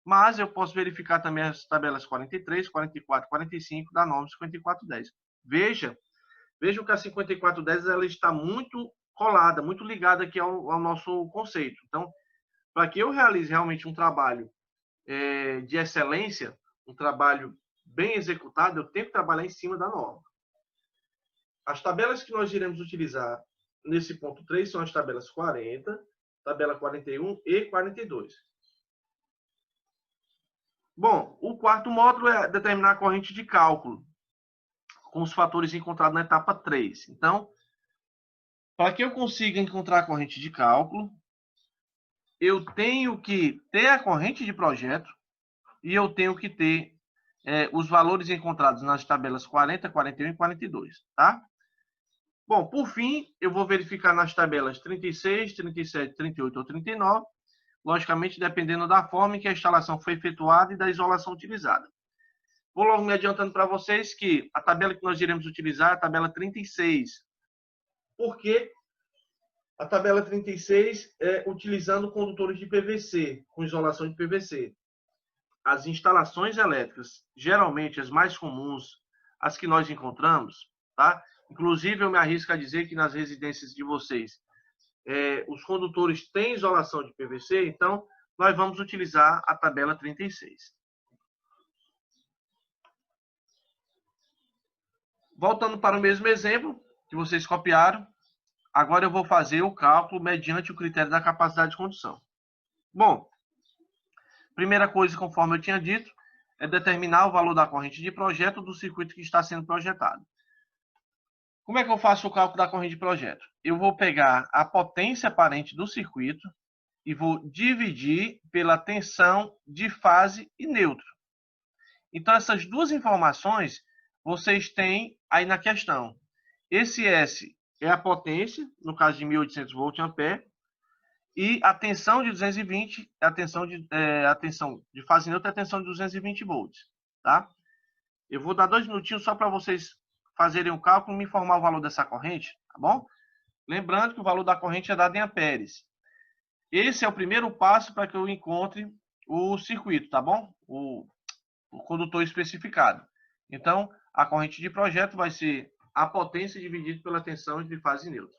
mas eu posso verificar também as tabelas 43, 44, 45 da norma 5410. Veja que a 5410 ela está muito colada, muito ligada aqui ao nosso conceito. Então, para que eu realize realmente um trabalho de excelência, um trabalho bem executado, eu tenho que trabalhar em cima da norma. As tabelas que nós iremos utilizar nesse ponto 3 são as tabelas 40, tabela 41 e 42. Bom, o quarto módulo é determinar a corrente de cálculo com os fatores encontrados na etapa 3. Então, para que eu consiga encontrar a corrente de cálculo, eu tenho que ter a corrente de projeto e eu tenho que ter os valores encontrados nas tabelas 40, 41 e 42, tá? Bom, por fim, eu vou verificar nas tabelas 36, 37, 38 ou 39, logicamente dependendo da forma em que a instalação foi efetuada e da isolação utilizada. Vou logo me adiantando para vocês que a tabela que nós iremos utilizar é a tabela 36. Por quê? A tabela 36 é utilizando condutores de PVC, com isolação de PVC. As instalações elétricas, geralmente as mais comuns, as que nós encontramos, tá? Inclusive, eu me arrisco a dizer que nas residências de vocês, os condutores têm isolação de PVC, então nós vamos utilizar a tabela 36. Voltando para o mesmo exemplo que vocês copiaram, agora eu vou fazer o cálculo mediante o critério da capacidade de condução. Bom, primeira coisa, conforme eu tinha dito, é determinar o valor da corrente de projeto do circuito que está sendo projetado. Como é que eu faço o cálculo da corrente de projeto? Eu vou pegar a potência aparente do circuito e vou dividir pela tensão de fase e neutro. Então, essas duas informações vocês têm aí na questão. Esse S é a potência, no caso de 1.800 volt-ampere, e a tensão de 220 é a tensão de fase neutra, é a tensão de 220 volts. Tá? Eu vou dar 2 minutinhos só para vocês fazerem o cálculo e me informar o valor dessa corrente, tá bom? Lembrando que o valor da corrente é dado em amperes. Esse é o primeiro passo para que eu encontre o circuito, tá bom? O condutor especificado. Então, a corrente de projeto vai ser a potência dividida pela tensão de fase neutra.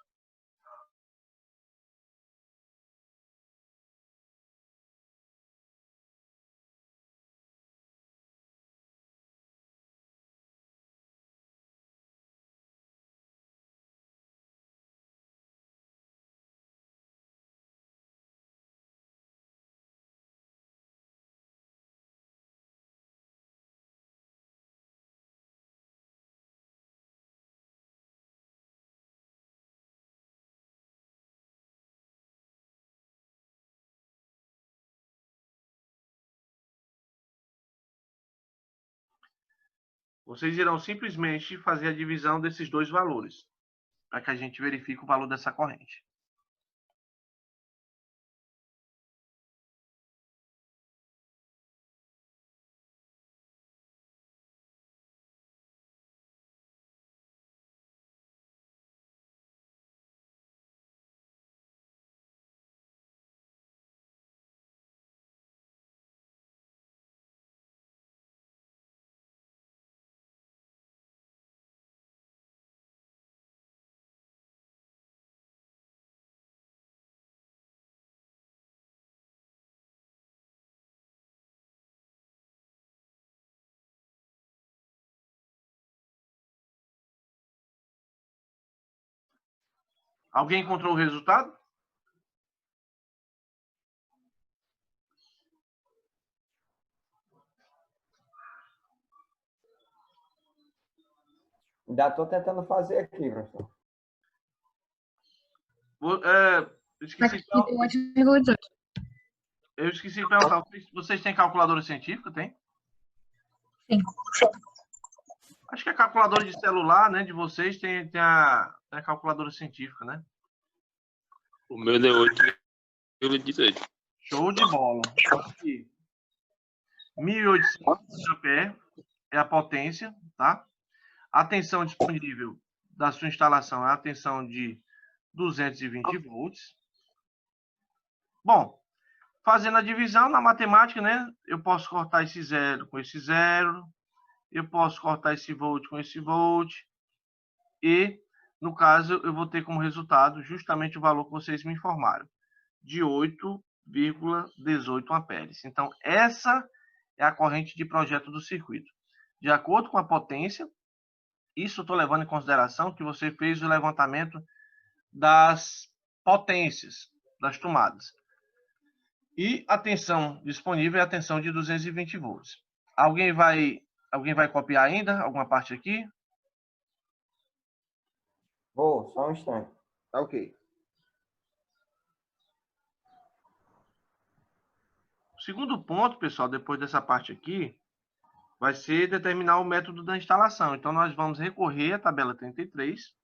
Vocês irão simplesmente fazer a divisão desses dois valores, para que a gente verifique o valor dessa corrente. Alguém encontrou o resultado? Ainda estou tentando fazer aqui, professor. Eu esqueci de perguntar. Vocês têm calculadora científica? Tem? Sim. Acho que a calculadora de celular, né, de vocês tem a calculadora científica, né? O meu deu 8,18. Show de bola. Aqui. 1.800 ampere é a potência, tá? A tensão disponível da sua instalação é a tensão de 220 volts. Bom, fazendo a divisão na matemática, né? Eu posso cortar esse zero com esse zero, eu posso cortar esse volt com esse volt, e, no caso, eu vou ter como resultado justamente o valor que vocês me informaram, de 8,18 amperes. Então, essa é a corrente de projeto do circuito. De acordo com a potência, isso eu estou levando em consideração que você fez o levantamento das potências das tomadas. E a tensão disponível é a tensão de 220 volts. Alguém vai copiar ainda alguma parte aqui? Vou, só um instante. Tá ok. O segundo ponto, pessoal, depois dessa parte aqui, vai ser determinar o método da instalação. Então, nós vamos recorrer à tabela 33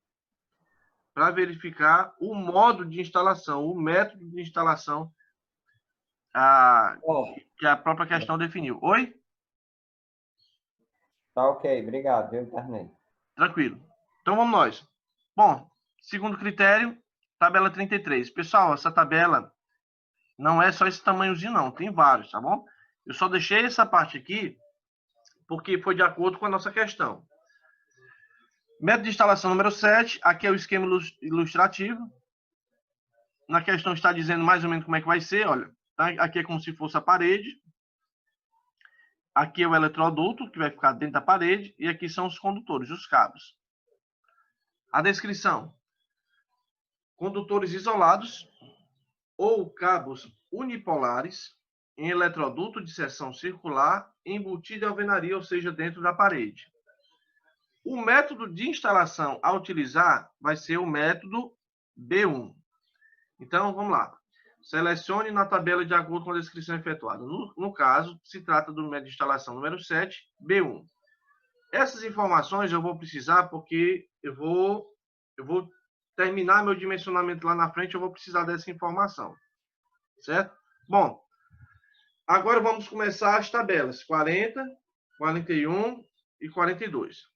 para verificar o modo de instalação, o método de instalação que a própria questão definiu. Oi? Tá ok, obrigado, viu? Terminei. Tranquilo. Então, vamos nós. Bom, segundo critério, tabela 33. Pessoal, essa tabela não é só esse tamanhozinho, não. Tem vários, tá bom? Eu só deixei essa parte aqui porque foi de acordo com a nossa questão. Método de instalação número 7. Aqui é o esquema ilustrativo. Na questão está dizendo mais ou menos como é que vai ser. Olha, tá? Aqui é como se fosse a parede. Aqui é o eletroduto, que vai ficar dentro da parede. E aqui são os condutores, os cabos. A descrição. Condutores isolados ou cabos unipolares em eletroduto de seção circular embutido em alvenaria, ou seja, dentro da parede. O método de instalação a utilizar vai ser o método B1. Então, vamos lá. Selecione na tabela de acordo com a descrição efetuada. No caso, se trata do método de instalação número 7, B1. Essas informações eu vou precisar porque eu vou terminar meu dimensionamento lá na frente, eu vou precisar dessa informação. Certo? Bom, agora vamos começar as tabelas 40, 41 e 42.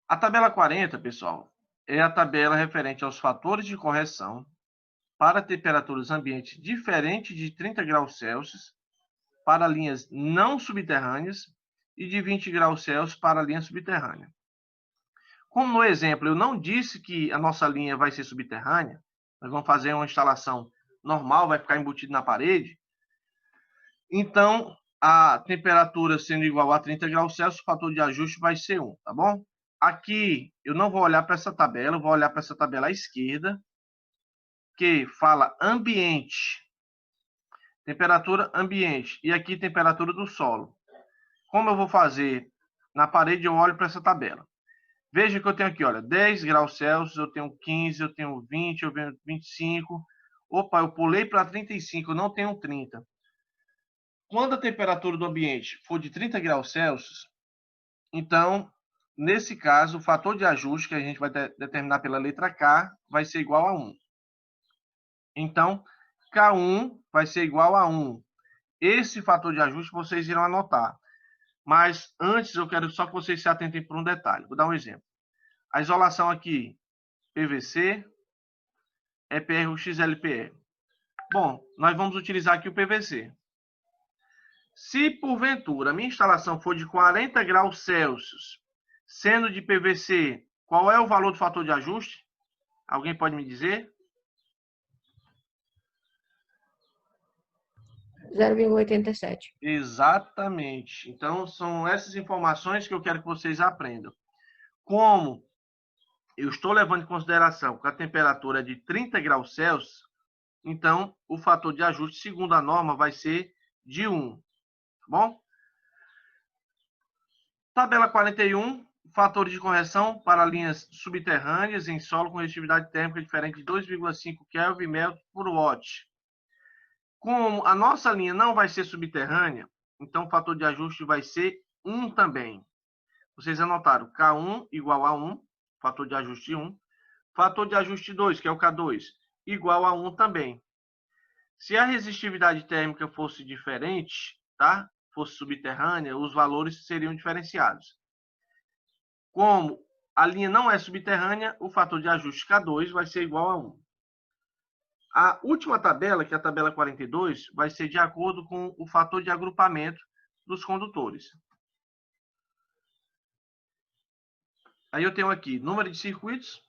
A tabela 40, pessoal, é a tabela referente aos fatores de correção para temperaturas ambientes diferentes de 30 graus Celsius para linhas não subterrâneas e de 20 graus Celsius para linha subterrânea. Como no exemplo eu não disse que a nossa linha vai ser subterrânea, nós vamos fazer uma instalação normal, vai ficar embutido na parede, então a temperatura sendo igual a 30 graus Celsius, o fator de ajuste vai ser 1, tá bom? Aqui eu não vou olhar para essa tabela, eu vou olhar para essa tabela à esquerda, que fala ambiente, temperatura ambiente, e aqui temperatura do solo. Como eu vou fazer na parede, eu olho para essa tabela. Veja que eu tenho aqui, olha, 10 graus Celsius, eu tenho 15, eu tenho 20, eu tenho 25. Opa, eu pulei para 35, eu não tenho 30. Quando a temperatura do ambiente for de 30 graus Celsius, então, nesse caso, o fator de ajuste que a gente vai determinar pela letra K vai ser igual a 1. Então, K1 vai ser igual a 1. Esse fator de ajuste vocês irão anotar. Mas antes eu quero só que vocês se atentem por um detalhe. Vou dar um exemplo. A isolação aqui, PVC, EPR XLPE. Bom, nós vamos utilizar aqui o PVC. Se porventura a minha instalação for de 40 graus Celsius, sendo de PVC, qual é o valor do fator de ajuste? Alguém pode me dizer? 0,87. Exatamente. Então, são essas informações que eu quero que vocês aprendam. Como eu estou levando em consideração que a temperatura é de 30 graus Celsius, então o fator de ajuste, segundo a norma, vai ser de 1. Tá bom? Tabela 41, fatores de correção para linhas subterrâneas em solo com resistividade térmica diferente de 2,5 Kelvin metro por watt. Como a nossa linha não vai ser subterrânea, então o fator de ajuste vai ser 1 também. Vocês anotaram K1 igual a 1, fator de ajuste 1. Fator de ajuste 2, que é o K2, igual a 1 também. Se a resistividade térmica fosse diferente, tá? Fosse subterrânea, os valores seriam diferenciados. Como a linha não é subterrânea, o fator de ajuste K2 vai ser igual a 1. A última tabela, que é a tabela 42, vai ser de acordo com o fator de agrupamento dos condutores. Aí eu tenho aqui número de circuitos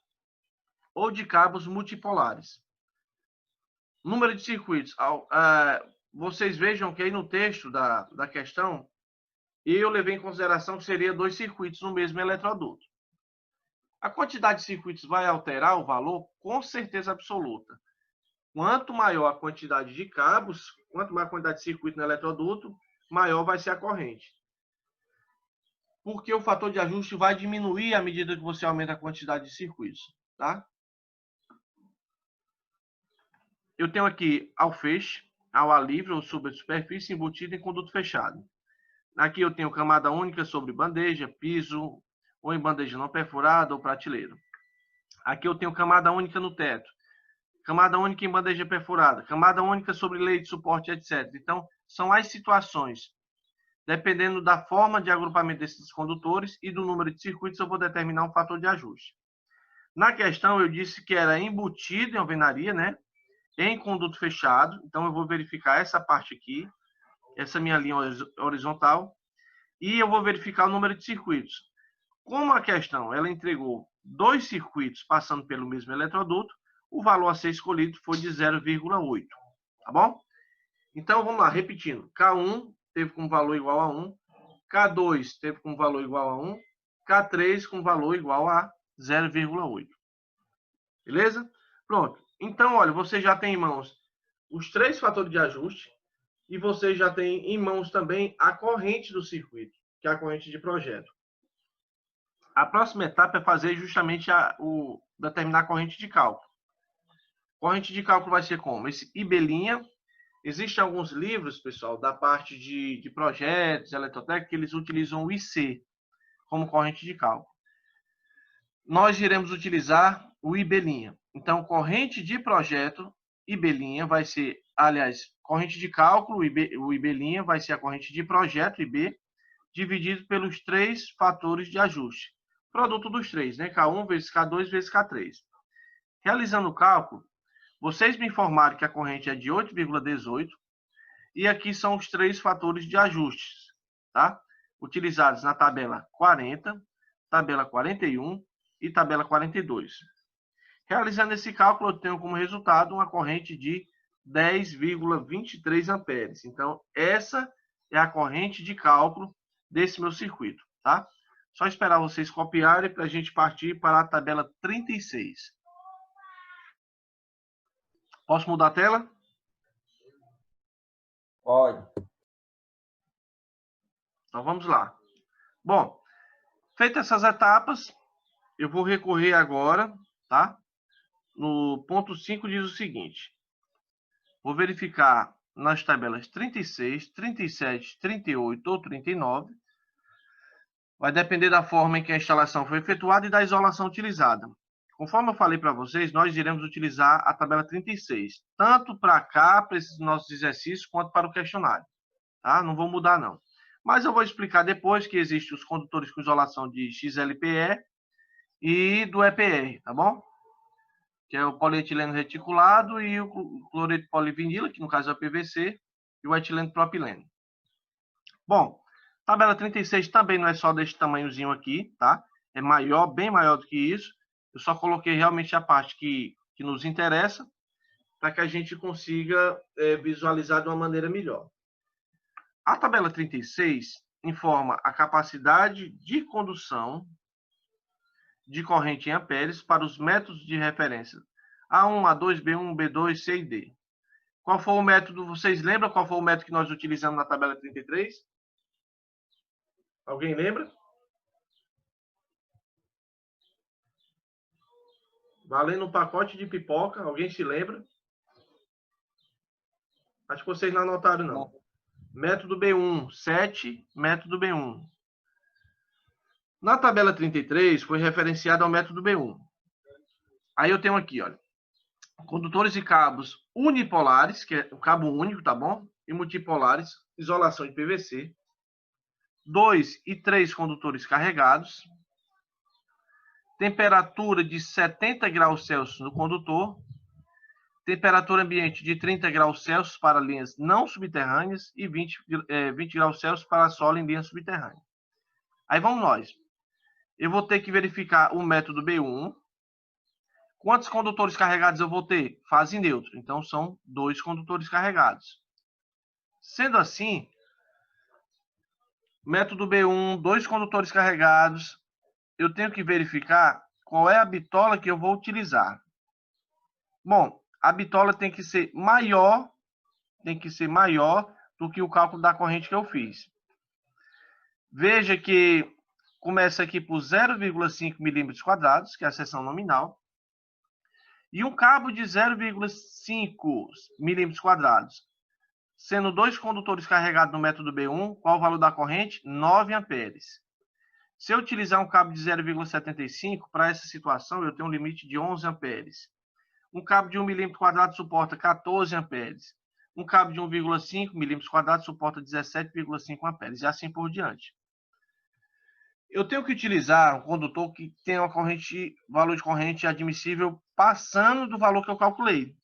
ou de cabos multipolares. Número de circuitos. Vocês vejam que aí no texto da questão, eu levei em consideração que seria 2 circuitos no mesmo eletroduto. A quantidade de circuitos vai alterar o valor? Com certeza absoluta. Quanto maior a quantidade de cabos, quanto maior a quantidade de circuito no eletroduto, maior vai ser a corrente. Porque o fator de ajuste vai diminuir à medida que você aumenta a quantidade de circuitos, tá? Eu tenho aqui ao feixe, ao ar livre ou sobre a superfície embutida em conduto fechado. Aqui eu tenho camada única sobre bandeja, piso, ou em bandeja não perfurada ou prateleira. Aqui eu tenho camada única no teto, camada única em bandeja perfurada, camada única sobre lei de suporte, etc. Então, são as situações. Dependendo da forma de agrupamento desses condutores e do número de circuitos, eu vou determinar um fator de ajuste. Na questão, eu disse que era embutido em alvenaria, né? Em conduto fechado. Então, eu vou verificar essa parte aqui, essa minha linha horizontal, e eu vou verificar o número de circuitos. Como a questão ela entregou 2 circuitos passando pelo mesmo eletroduto, o valor a ser escolhido foi de 0,8, tá bom? Então, vamos lá, repetindo. K1 teve com valor igual a 1, K2 teve com valor igual a 1, K3 com valor igual a 0,8. Beleza? Pronto. Então, olha, você já tem em mãos os 3 fatores de ajuste e você já tem em mãos também a corrente do circuito, que é a corrente de projeto. A próxima etapa é fazer justamente determinar a corrente de cálculo. Corrente de cálculo vai ser como? Esse IB'. Existem alguns livros, pessoal, da parte de projetos, eletrotécnica, que eles utilizam o IC como corrente de cálculo. Nós iremos utilizar o IB'. Então, corrente de projeto, IB' vai ser, aliás, corrente de cálculo, o IB' vai ser a corrente de projeto, IB, dividido pelos 3 fatores de ajuste. Produto dos 3, né? K1 vezes K2 vezes K3. Realizando o cálculo, vocês me informaram que a corrente é de 8,18 e aqui são os 3 fatores de ajustes, tá? Utilizados na tabela 40, tabela 41 e tabela 42. Realizando esse cálculo, eu tenho como resultado uma corrente de 10,23 amperes. Então, essa é a corrente de cálculo desse meu circuito, tá? Só esperar vocês copiarem para a gente partir para a tabela 36. Posso mudar a tela? Pode. Então, vamos lá. Bom, feitas essas etapas, eu vou recorrer agora, tá? No ponto 5 diz o seguinte. Vou verificar nas tabelas 36, 37, 38 ou 39. Vai depender da forma em que a instalação foi efetuada e da isolação utilizada. Conforme eu falei para vocês, nós iremos utilizar a tabela 36, tanto para cá, para esses nossos exercícios, quanto para o questionário. Tá? Não vou mudar, não. Mas eu vou explicar depois que existem os condutores com isolação de XLPE e do EPR, tá bom? Que é o polietileno reticulado e o cloreto de polivinila, que no caso é o PVC, e o etileno propileno. Bom, tabela 36 também não é só desse tamanhozinho aqui, tá? É maior, bem maior do que isso. Eu só coloquei realmente a parte que nos interessa, para que a gente consiga visualizar de uma maneira melhor. A tabela 36 informa a capacidade de condução de corrente em amperes para os métodos de referência A1, A2, B1, B2, C e D. Qual foi o método? Vocês lembram qual foi o método que nós utilizamos na tabela 33? Alguém lembra? Valendo um pacote de pipoca. Alguém se lembra? Acho que vocês não anotaram, não. Método B1, 7, método B1. Na tabela 33, foi referenciado ao método B1. Aí eu tenho aqui, olha, condutores e cabos unipolares, que é o cabo único, tá bom? E multipolares, isolação de PVC. 2 e 3 condutores carregados. Temperatura de 70 graus Celsius no condutor. temperatura ambiente de 30 graus Celsius para linhas não subterrâneas e 20 graus Celsius para solo em linha subterrânea. Aí vamos nós. Eu vou ter que verificar o método B1. Quantos condutores carregados eu vou ter? Fase neutra. Então, são 2 condutores carregados. Sendo assim, método B1, 2 condutores carregados, eu tenho que verificar qual é a bitola que eu vou utilizar. Bom, a bitola tem que ser maior do que o cálculo da corrente que eu fiz. Veja que começa aqui por 0,5 milímetros quadrados, que é a seção nominal, e um cabo de 0,5 milímetros quadrados. Sendo 2 condutores carregados no método B1, qual o valor da corrente? 9 amperes. Se eu utilizar um cabo de 0,75, para essa situação eu tenho um limite de 11 amperes. Um cabo de 1 milímetro quadrado suporta 14 amperes. Um cabo de 1,5 milímetros quadrados suporta 17,5 amperes, e assim por diante. Eu tenho que utilizar um condutor que tenha uma corrente, valor de corrente admissível passando do valor que eu calculei.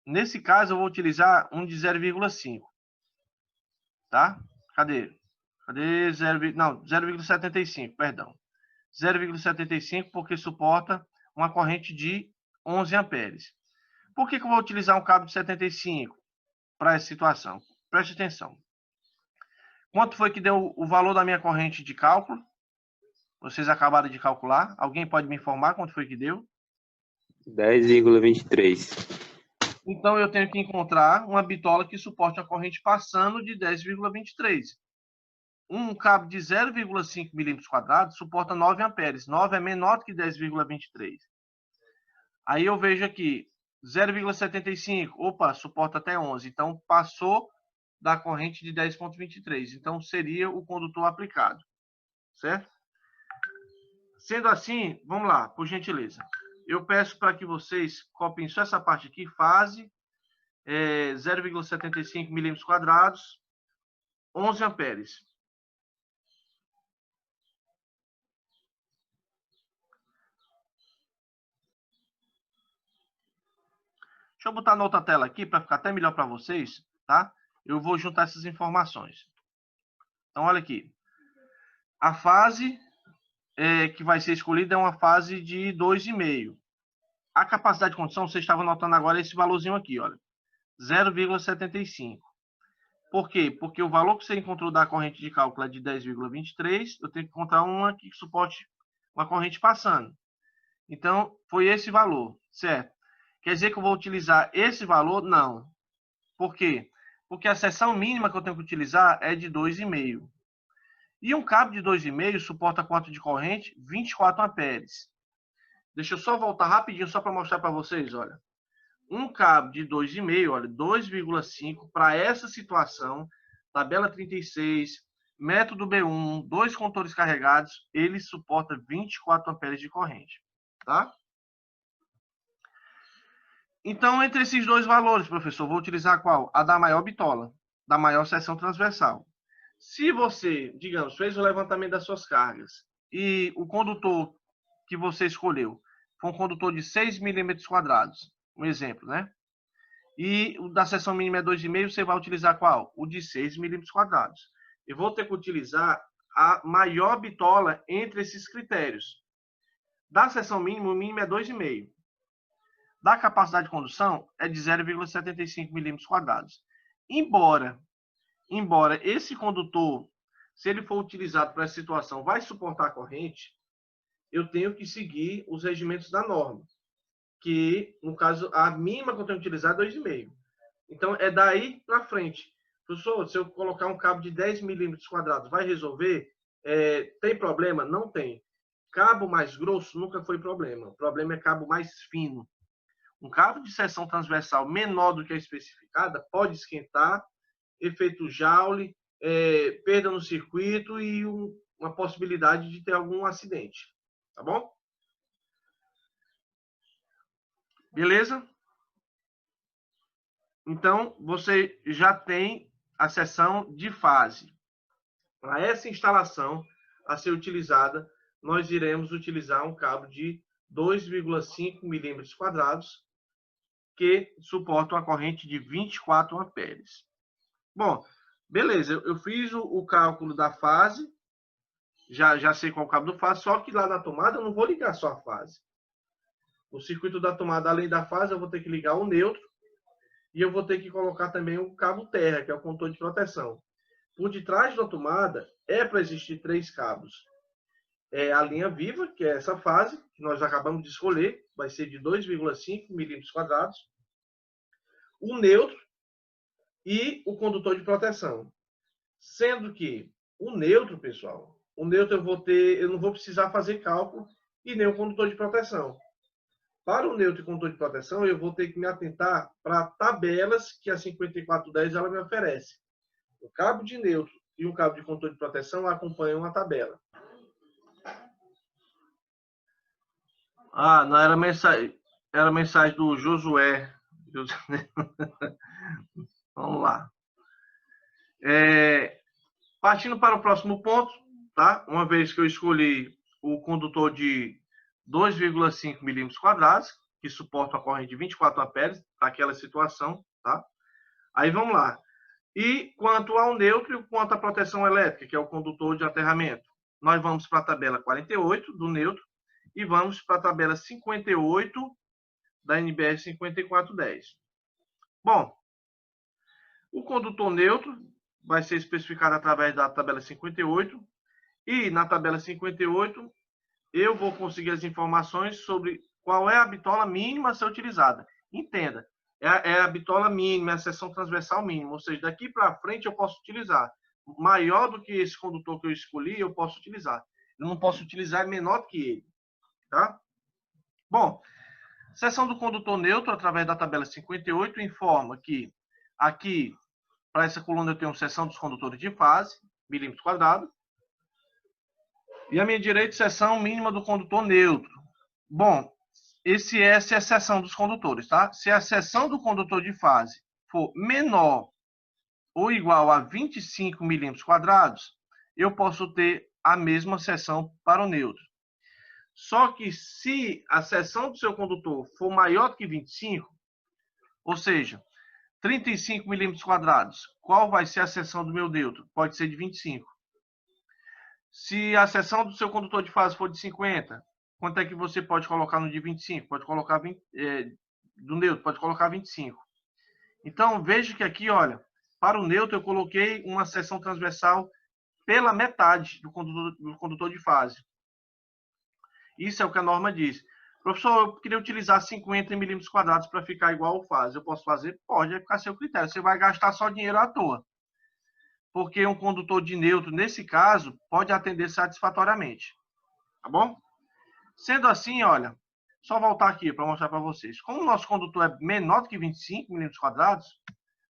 Nesse caso, eu vou utilizar um de 0,5. Tá? Cadê? Cadê 0,75, perdão. 0,75 porque suporta uma corrente de 11 amperes. Por que eu vou utilizar um cabo de 75 para essa situação? Preste atenção. Quanto foi que deu o valor da minha corrente de cálculo? Vocês acabaram de calcular. Alguém pode me informar quanto foi que deu? 10,23. Então, eu tenho que encontrar uma bitola que suporte a corrente passando de 10,23. Um cabo de 0,5 milímetros quadrados suporta 9 amperes. 9 é menor do que 10,23. Aí eu vejo aqui, 0,75. Opa, suporta até 11. Então, passou da corrente de 10,23. Então, seria o condutor aplicado. Certo? Sendo assim, vamos lá, por gentileza. Eu peço para que vocês copiem só essa parte aqui, fase, 0,75 milímetros quadrados, 11 amperes. Deixa eu botar na outra tela aqui, para ficar até melhor para vocês, tá? Eu vou juntar essas informações. Então, olha aqui. A fase que vai ser escolhida é uma fase de 2,5. A capacidade de condução, vocês estavam notando agora esse valorzinho aqui, olha. 0,75. Por quê? Porque o valor que você encontrou da corrente de cálculo é de 10,23, eu tenho que encontrar uma que suporte uma corrente passando. Então, foi esse valor, certo? Quer dizer que eu vou utilizar esse valor? Não. Por quê? Porque a seção mínima que eu tenho que utilizar é de 2,5. E um cabo de 2,5 suporta quanto de corrente? 24 amperes. Deixa eu só voltar rapidinho, só para mostrar para vocês, olha. Um cabo de 2,5, olha, 2,5, para essa situação, tabela 36, método B1, 2 condutores carregados, ele suporta 24 amperes de corrente, tá? Então, entre esses dois valores, professor, vou utilizar qual? A da maior bitola, da maior seção transversal. Se você, digamos, fez o levantamento das suas cargas e o condutor que você escolheu foi um condutor de 6 milímetros quadrados, um exemplo, né? E o da seção mínima é 2,5, você vai utilizar qual? O de 6 milímetros quadrados. Eu vou ter que utilizar a maior bitola entre esses critérios. Da seção mínima, o mínimo é 2,5. Da capacidade de condução, é de 0,75 milímetros quadrados. Embora esse condutor, se ele for utilizado para essa situação, vai suportar a corrente, eu tenho que seguir os regimentos da norma, que, no caso, a mínima que eu tenho que utilizar é 2,5. Então, é daí para frente. Professor, se eu colocar um cabo de 10 milímetros quadrados, vai resolver? Tem problema? Não tem. Cabo mais grosso nunca foi problema. O problema é cabo mais fino. Um cabo de seção transversal menor do que a especificada pode esquentar, efeito Joule, perda no circuito e uma possibilidade de ter algum acidente. Tá bom? Beleza? Então, você já tem a seção de fase. Para essa instalação a ser utilizada, nós iremos utilizar um cabo de 2,5 milímetros quadrados, que suportam a corrente de 24 amperes. Bom, beleza, eu fiz o cálculo da fase, já sei qual é o cabo do fase, só que lá na tomada eu não vou ligar só a fase. O circuito da tomada, além da fase, eu vou ter que ligar o neutro e eu vou ter que colocar também o cabo terra, que é o condutor de proteção. Por detrás da tomada é para existir 3 cabos. É a linha viva, que é essa fase, que nós acabamos de escolher, vai ser de 2,5 milímetros quadrados. O neutro e o condutor de proteção. Sendo que o neutro, pessoal, o neutro eu não vou precisar fazer cálculo e nem o condutor de proteção. Para o neutro e condutor de proteção, eu vou ter que me atentar para tabelas que a 5410 ela me oferece. O cabo de neutro e o cabo de condutor de proteção acompanham a tabela. Ah, não era mensagem do Josué. Vamos lá. Partindo para o próximo ponto, tá? Uma vez que eu escolhi o condutor de 2,5 milímetros quadrados, que suporta a corrente de 24 amperes, naquela situação, tá? Aí vamos lá. E quanto ao neutro e quanto à proteção elétrica, que é o condutor de aterramento, nós vamos para a tabela 48 do neutro e vamos para a tabela 58 da NBR 5410. Bom, o condutor neutro vai ser especificado através da tabela 58 e na tabela 58 eu vou conseguir as informações sobre qual é a bitola mínima a ser utilizada. Entenda, é a bitola mínima, é a seção transversal mínima, ou seja, daqui para frente eu posso utilizar. Maior do que esse condutor que eu escolhi, eu posso utilizar. Eu não posso utilizar menor do que ele. Tá? Bom, seção do condutor neutro, através da tabela 58, informa que aqui, para essa coluna, eu tenho seção dos condutores de fase, milímetro quadrado. E à minha direita, seção mínima do condutor neutro. Bom, essa é a seção dos condutores, tá? Se a seção do condutor de fase for menor ou igual a 25 milímetros quadrados, eu posso ter a mesma seção para o neutro. Só que se a seção do seu condutor for maior do que 25, ou seja, 35 milímetros quadrados, qual vai ser a seção do meu neutro? Pode ser de 25. Se a seção do seu condutor de fase for de 50, quanto é que você pode colocar no de 25? Pode colocar do neutro, pode colocar 25. Então, veja que aqui, olha, para o neutro eu coloquei uma seção transversal pela metade do condutor de fase. Isso é o que a norma diz. Professor, eu queria utilizar 50 milímetros quadrados para ficar igual ao fase. Eu posso fazer? Pode, vai ficar a seu critério. Você vai gastar só dinheiro à toa. Porque um condutor de neutro, nesse caso, pode atender satisfatoriamente. Tá bom? Sendo assim, olha, só voltar aqui para mostrar para vocês. Como o nosso condutor é menor do que 25 milímetros quadrados,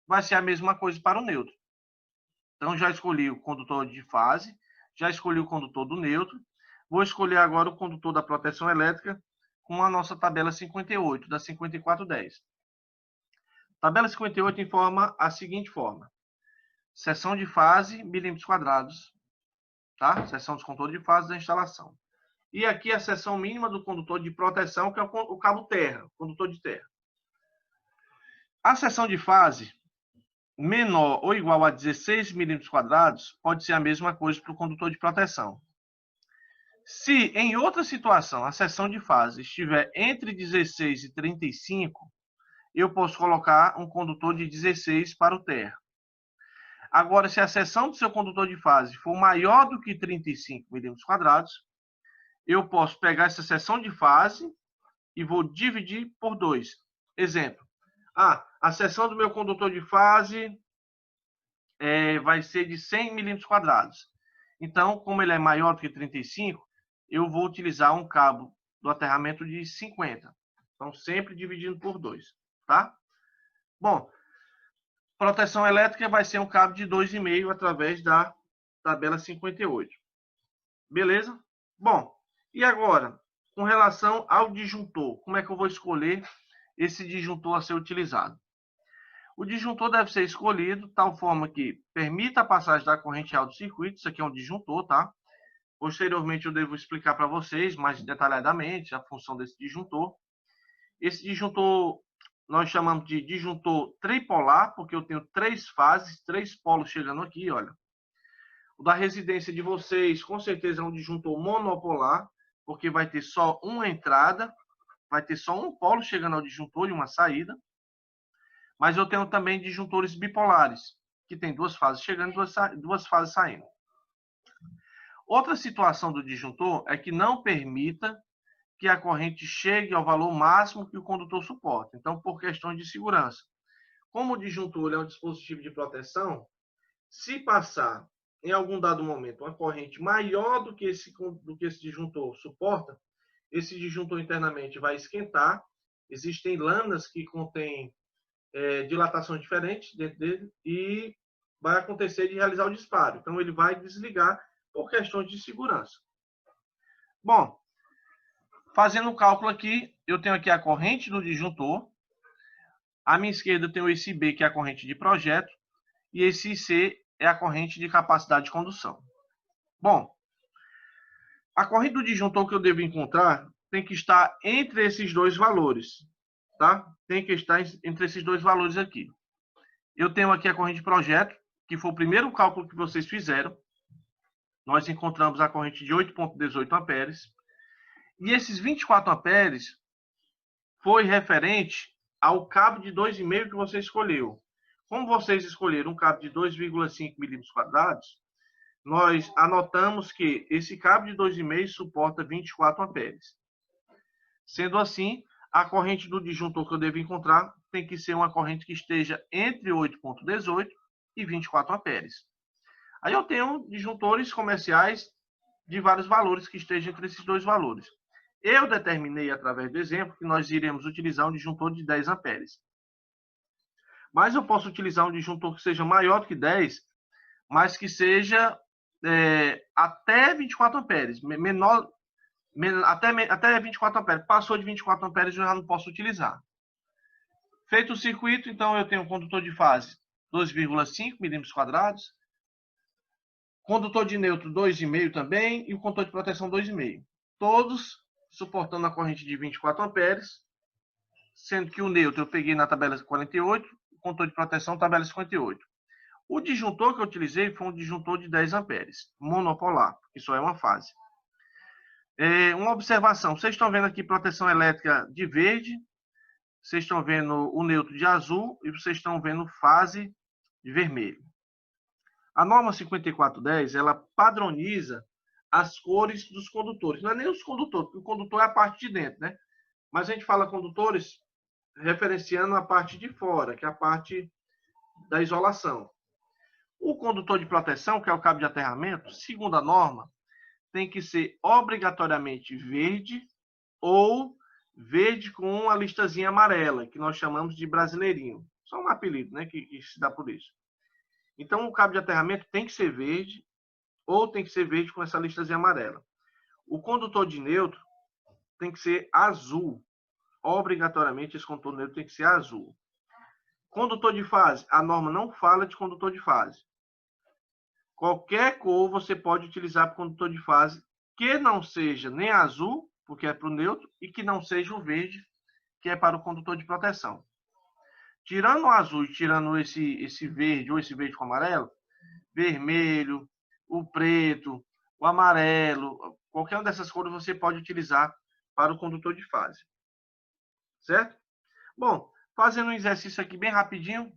vai ser a mesma coisa para o neutro. Então, já escolhi o condutor de fase, já escolhi o condutor do neutro. Vou escolher agora o condutor da proteção elétrica com a nossa tabela 58, da 5410. Tabela 58 informa a seguinte forma. Seção de fase, milímetros quadrados. Tá? Seção dos condutores de fase da instalação. E aqui a seção mínima do condutor de proteção, que é o cabo terra, o condutor de terra. A seção de fase menor ou igual a 16 milímetros quadrados pode ser a mesma coisa para o condutor de proteção. Se, em outra situação, a seção de fase estiver entre 16 e 35, eu posso colocar um condutor de 16 para o terra. Agora, se a seção do seu condutor de fase for maior do que 35 milímetros quadrados, eu posso pegar essa seção de fase e vou dividir por 2. Exemplo. A seção do meu condutor de fase vai ser de 100 milímetros quadrados. Então, como ele é maior do que 35, eu vou utilizar um cabo do aterramento de 50. Então, sempre dividindo por 2, tá? Bom, proteção elétrica vai ser um cabo de 2,5 através da tabela 58. Beleza? Bom, e agora, com relação ao disjuntor, como é que eu vou escolher esse disjuntor a ser utilizado? O disjuntor deve ser escolhido de tal forma que permita a passagem da corrente real do circuito. Isso aqui é um disjuntor, tá? Posteriormente, eu devo explicar para vocês mais detalhadamente a função desse disjuntor. Esse disjuntor nós chamamos de disjuntor tripolar, porque eu tenho 3 fases, 3 polos chegando aqui, olha. O da residência de vocês, com certeza, é um disjuntor monopolar, porque vai ter só uma entrada, vai ter só um polo chegando ao disjuntor e uma saída. Mas eu tenho também disjuntores bipolares, que tem 2 fases chegando e 2 fases saindo. Outra situação do disjuntor é que não permita que a corrente chegue ao valor máximo que o condutor suporta. Então, por questões de segurança. Como o disjuntor é um dispositivo de proteção, se passar em algum dado momento uma corrente maior do que esse disjuntor suporta, esse disjuntor internamente vai esquentar. Existem lâminas que contêm dilatações diferentes dentro dele e vai acontecer de realizar o disparo. Então, ele vai desligar por questões de segurança. Bom, fazendo o cálculo aqui, eu tenho aqui a corrente do disjuntor. À minha esquerda eu tenho esse B, que é a corrente de projeto, e esse IC é a corrente de capacidade de condução. Bom, a corrente do disjuntor que eu devo encontrar tem que estar entre esses 2 valores, tá? Tem que estar entre esses 2 valores aqui. Eu tenho aqui a corrente de projeto, que foi o primeiro cálculo que vocês fizeram. Nós encontramos a corrente de 8,18 amperes. E esses 24 amperes foi referente ao cabo de 2,5 que você escolheu. Como vocês escolheram um cabo de 2,5 milímetros quadrados, nós anotamos que esse cabo de 2,5 suporta 24 amperes. Sendo assim, a corrente do disjuntor que eu devo encontrar tem que ser uma corrente que esteja entre 8,18 e 24 amperes. Aí eu tenho disjuntores comerciais de vários valores que estejam entre esses 2 valores. Eu determinei, através do exemplo, que nós iremos utilizar um disjuntor de 10 amperes. Mas eu posso utilizar um disjuntor que seja maior do que 10, mas que seja até 24 amperes. Até 24 amperes. Passou de 24 amperes, eu já não posso utilizar. Feito o circuito, então eu tenho um condutor de fase 2,5 milímetros quadrados, condutor de neutro 2,5 também, e o condutor de proteção 2,5. Todos suportando a corrente de 24 amperes, sendo que o neutro eu peguei na tabela 48, o condutor de proteção tabela 58. O disjuntor que eu utilizei foi um disjuntor de 10 amperes, monopolar, que só é uma fase. Uma observação, vocês estão vendo aqui proteção elétrica de verde, vocês estão vendo o neutro de azul e vocês estão vendo fase de vermelho. A norma 5410, ela padroniza as cores dos condutores. Não é nem os condutores, porque o condutor é a parte de dentro, né? Mas a gente fala condutores referenciando a parte de fora, que é a parte da isolação. O condutor de proteção, que é o cabo de aterramento, segundo a norma, tem que ser obrigatoriamente verde ou verde com uma listazinha amarela, que nós chamamos de brasileirinho. Só um apelido, né, que se dá por isso. Então, o cabo de aterramento tem que ser verde ou tem que ser verde com essa listazinha amarela. O condutor de neutro tem que ser azul. Obrigatoriamente, esse condutor neutro tem que ser azul. Condutor de fase, a norma não fala de condutor de fase. Qualquer cor você pode utilizar para condutor de fase que não seja nem azul, porque é para o neutro, e que não seja o verde, que é para o condutor de proteção. Tirando o azul e tirando esse verde ou esse verde com amarelo, vermelho, o preto, o amarelo, qualquer uma dessas cores você pode utilizar para o condutor de fase. Certo? Bom, fazendo um exercício aqui bem rapidinho,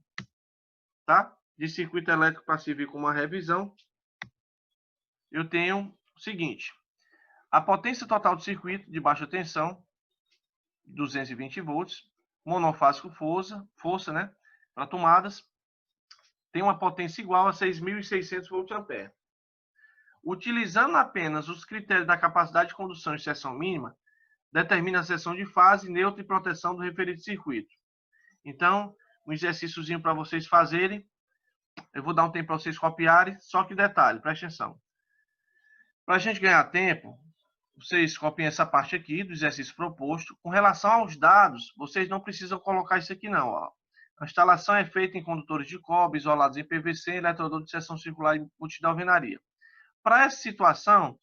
tá? De circuito elétrico para servir como uma revisão, eu tenho o seguinte: a potência total do circuito de baixa tensão, 220 volts, monofásico força, né, para tomadas, tem uma potência igual a 6.600 voltampere. Utilizando apenas os critérios da capacidade de condução e seção mínima, determina a seção de fase, neutro e proteção do referido circuito. Então, um exercíciozinho para vocês fazerem. Eu vou dar um tempo para vocês copiarem, só que detalhe, presta atenção. Para a gente ganhar tempo, vocês copiem essa parte aqui do exercício proposto. Com relação aos dados, vocês não precisam colocar isso aqui não. Ó. A instalação é feita em condutores de cobre, isolados em PVC, eletroduto de seção circular e multi de alvenaria. Para essa situação,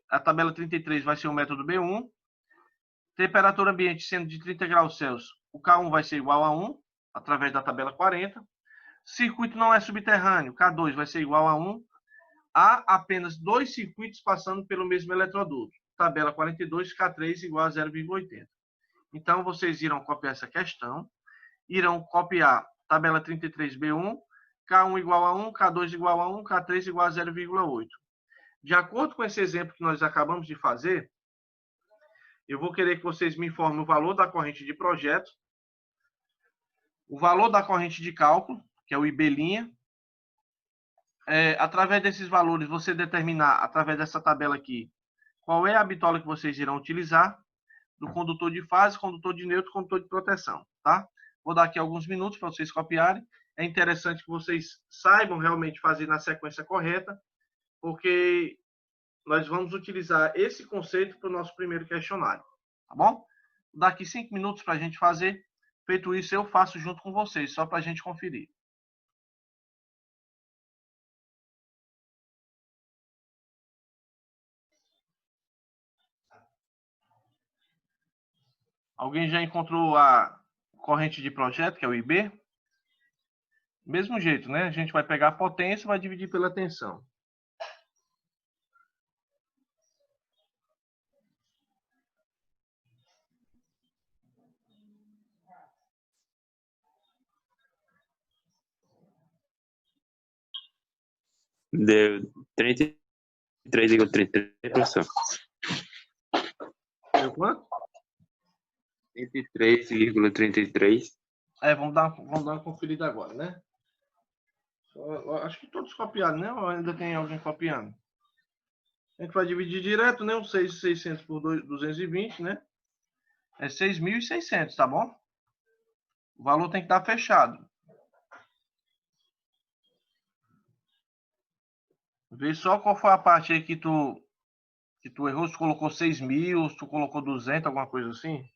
a tabela 33 vai ser o método B1, Temperatura ambiente sendo de 30 graus Celsius, o K1 vai ser igual a 1, através da tabela 40. Circuito não é subterrâneo, K2 vai ser igual a 1. Há apenas 2 circuitos passando pelo mesmo eletroduto. Tabela 42, K3 igual a 0,80. Então, vocês irão copiar essa questão, irão copiar tabela 33B1, K1 igual a 1, K2 igual a 1, K3 igual a 0,8. De acordo com esse exemplo que nós acabamos de fazer, eu vou querer que vocês me informem o valor da corrente de projeto, o valor da corrente de cálculo, que é o IB'. Através desses valores, você determinar, através dessa tabela aqui, qual é a bitola que vocês irão utilizar, do condutor de fase, condutor de neutro, condutor de proteção, tá? Vou dar aqui alguns minutos para vocês copiarem. É interessante que vocês saibam realmente fazer na sequência correta, porque nós vamos utilizar esse conceito para o nosso primeiro questionário, tá bom? Vou dar aqui 5 minutos para a gente fazer. Feito isso, eu faço junto com vocês, só para a gente conferir. Alguém já encontrou a corrente de projeto, que é o IB? Mesmo jeito, né? A gente vai pegar a potência e vai dividir pela tensão. Deu 33,33, professor. Deu quanto? 33,33. Vamos dar uma conferida agora, né? Acho que todos copiaram, né? Ou ainda tem alguém copiando? A gente vai dividir direto, né? O 6.600 por 220, né? É 6.600, tá bom? O valor tem que estar fechado. Vê só qual foi a parte aí que tu errou. Se tu colocou 6.000, se tu colocou 200, alguma coisa assim.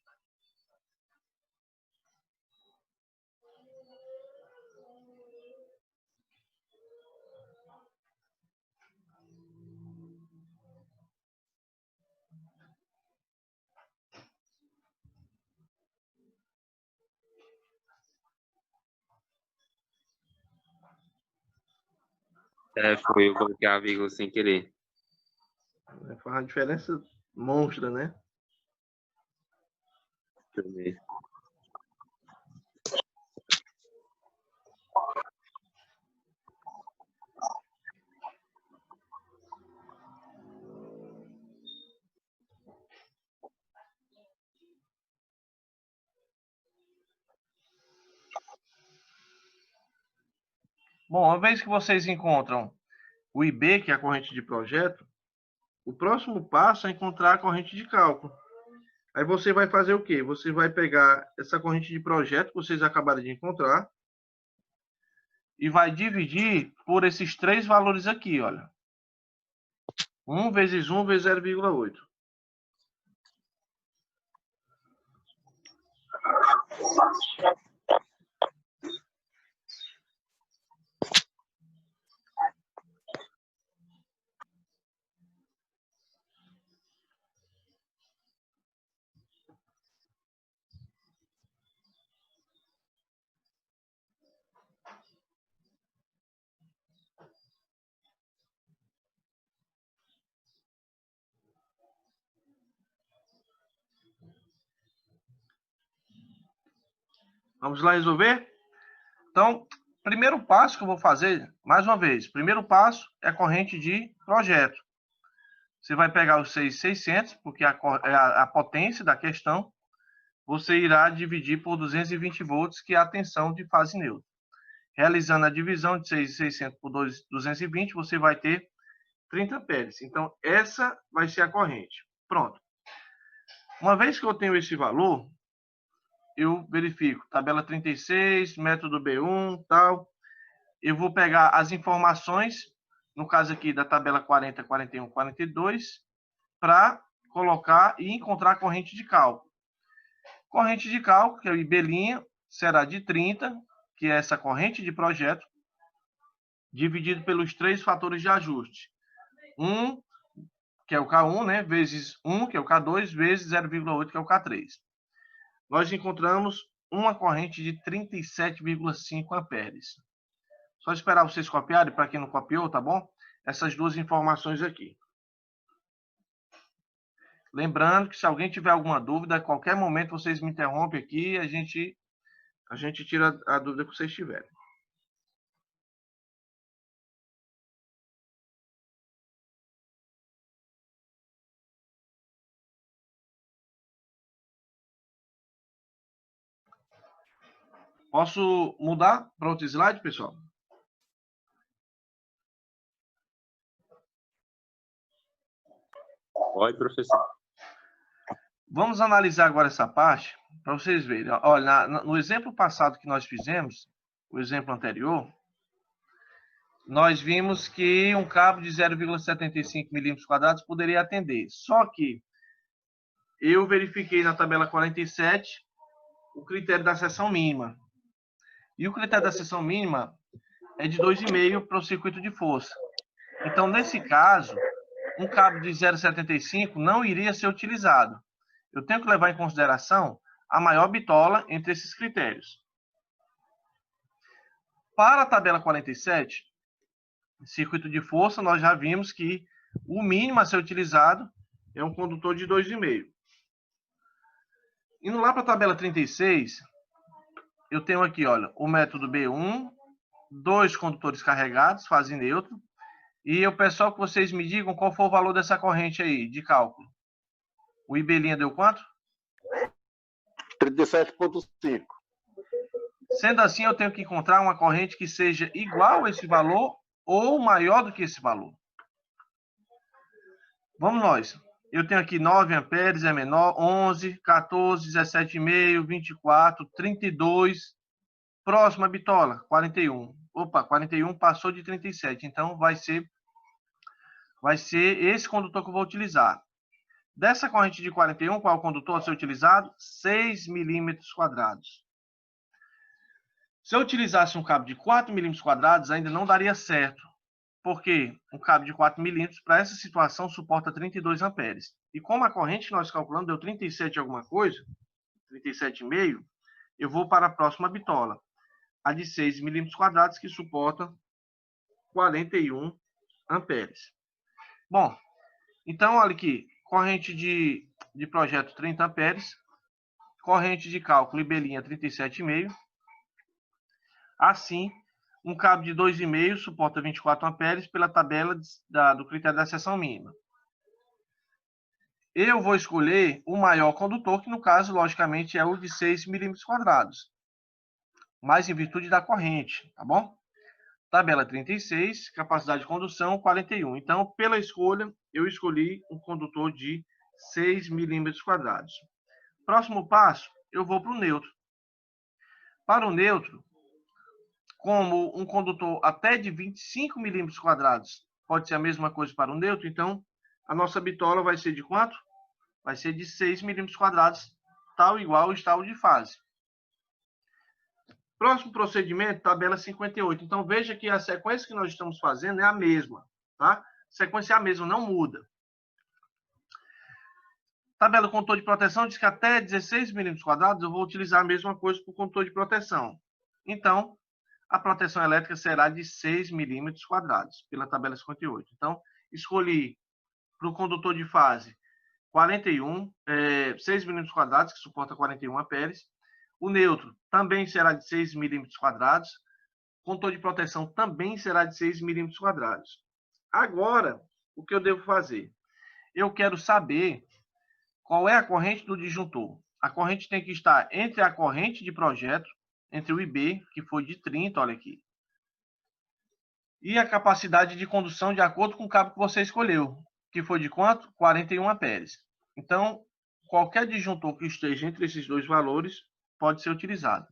Foi eu coloquei a vírgula sem querer. Faz uma diferença monstra, né? Deixa eu ver. Bom, uma vez que vocês encontram o IB, que é a corrente de projeto, o próximo passo é encontrar a corrente de cálculo. Aí você vai fazer o quê? Você vai pegar essa corrente de projeto que vocês acabaram de encontrar e vai dividir por esses 3 valores aqui, olha. 1 vezes 1 vezes 0,8. Vamos lá resolver? Então, primeiro passo que eu vou fazer, mais uma vez, primeiro passo é a corrente de projeto. Você vai pegar os 6.600, porque é a potência da questão, você irá dividir por 220 volts, que é a tensão de fase neutra. Realizando a divisão de 6.600 por 220, você vai ter 30 amperes. Então, essa vai ser a corrente. Pronto. Uma vez que eu tenho esse valor, eu verifico tabela 36, método B1, tal. Eu vou pegar as informações, no caso aqui da tabela 40, 41, 42, para colocar e encontrar a corrente de cálculo. Corrente de cálculo, que é o IB', será de 30, que é essa corrente de projeto, dividido pelos 3 fatores de ajuste. 1 que é o K1, né, vezes 1, que é o K2, vezes 0,8, que é o K3. Nós encontramos uma corrente de 37,5 amperes. Só esperar vocês copiarem, para quem não copiou, tá bom? Essas duas informações aqui. Lembrando que se alguém tiver alguma dúvida, a qualquer momento vocês me interrompem aqui e a gente tira a dúvida que vocês tiverem. Posso mudar para outro slide, pessoal? Pode, professor. Vamos analisar agora essa parte para vocês verem. Olha, no exemplo passado que nós fizemos, o exemplo anterior, nós vimos que um cabo de 0,75 milímetros quadrados poderia atender. Só que eu verifiquei na tabela 47 o critério da seção mínima. E o critério da seção mínima é de 2,5 para o circuito de força. Então, nesse caso, um cabo de 0,75 não iria ser utilizado. Eu tenho que levar em consideração a maior bitola entre esses critérios. Para a tabela 47, circuito de força, nós já vimos que o mínimo a ser utilizado é um condutor de 2,5. Indo lá para a tabela 36, eu tenho aqui, olha, o método B1, 2 condutores carregados, fase neutro, e eu peço que vocês me digam qual foi o valor dessa corrente aí, de cálculo. O IB' deu quanto? 37,5. Sendo assim, eu tenho que encontrar uma corrente que seja igual a esse valor ou maior do que esse valor. Vamos nós. Eu tenho aqui 9 amperes, é menor, 11, 14, 17,5, 24, 32. Próxima bitola, 41. Opa, 41 passou de 37, então vai ser esse condutor que eu vou utilizar. Dessa corrente de 41, qual é o condutor a ser utilizado? 6 milímetros quadrados. Se eu utilizasse um cabo de 4 milímetros quadrados, ainda não daria certo. Porque um cabo de 4 milímetros, para essa situação, suporta 32 amperes. E como a corrente que nós calculamos deu 37 alguma coisa, 37,5, eu vou para a próxima bitola. A de 6 milímetros quadrados, que suporta 41 amperes. Bom, então, olha aqui. Corrente de projeto 30 amperes. Corrente de cálculo IB' 37,5. Assim, um cabo de 2,5 suporta 24 amperes pela tabela do critério da seção mínima. Eu vou escolher o maior condutor, que no caso, logicamente, é o de 6 milímetros quadrados. Mas em virtude da corrente, tá bom? Tabela 36, capacidade de condução 41. Então, pela escolha, eu escolhi um condutor de 6 milímetros quadrados. Próximo passo, eu vou para o neutro. Para o neutro, como um condutor até de 25 milímetros quadrados pode ser a mesma coisa para o neutro, então a nossa bitola vai ser de quanto? Vai ser de 6 milímetros quadrados, tal igual ao estado de fase. Próximo procedimento, tabela 58. Então, veja que a sequência que nós estamos fazendo é a mesma, tá? A sequência é a mesma, não muda. Tabela do condutor de proteção diz que até 16 milímetros quadrados eu vou utilizar a mesma coisa para o condutor de proteção. Então, a proteção elétrica será de 6 milímetros quadrados, pela tabela 58. Então, escolhi para o condutor de fase 6 milímetros quadrados, que suporta 41 amperes. O neutro também será de 6 milímetros quadrados. O condutor de proteção também será de 6 milímetros quadrados. Agora, o que eu devo fazer? Eu quero saber qual é a corrente do disjuntor. A corrente tem que estar entre a corrente de projeto, entre o IB, que foi de 30, olha aqui, e a capacidade de condução de acordo com o cabo que você escolheu, que foi de quanto? 41 amperes. Então, qualquer disjuntor que esteja entre esses dois valores pode ser utilizado.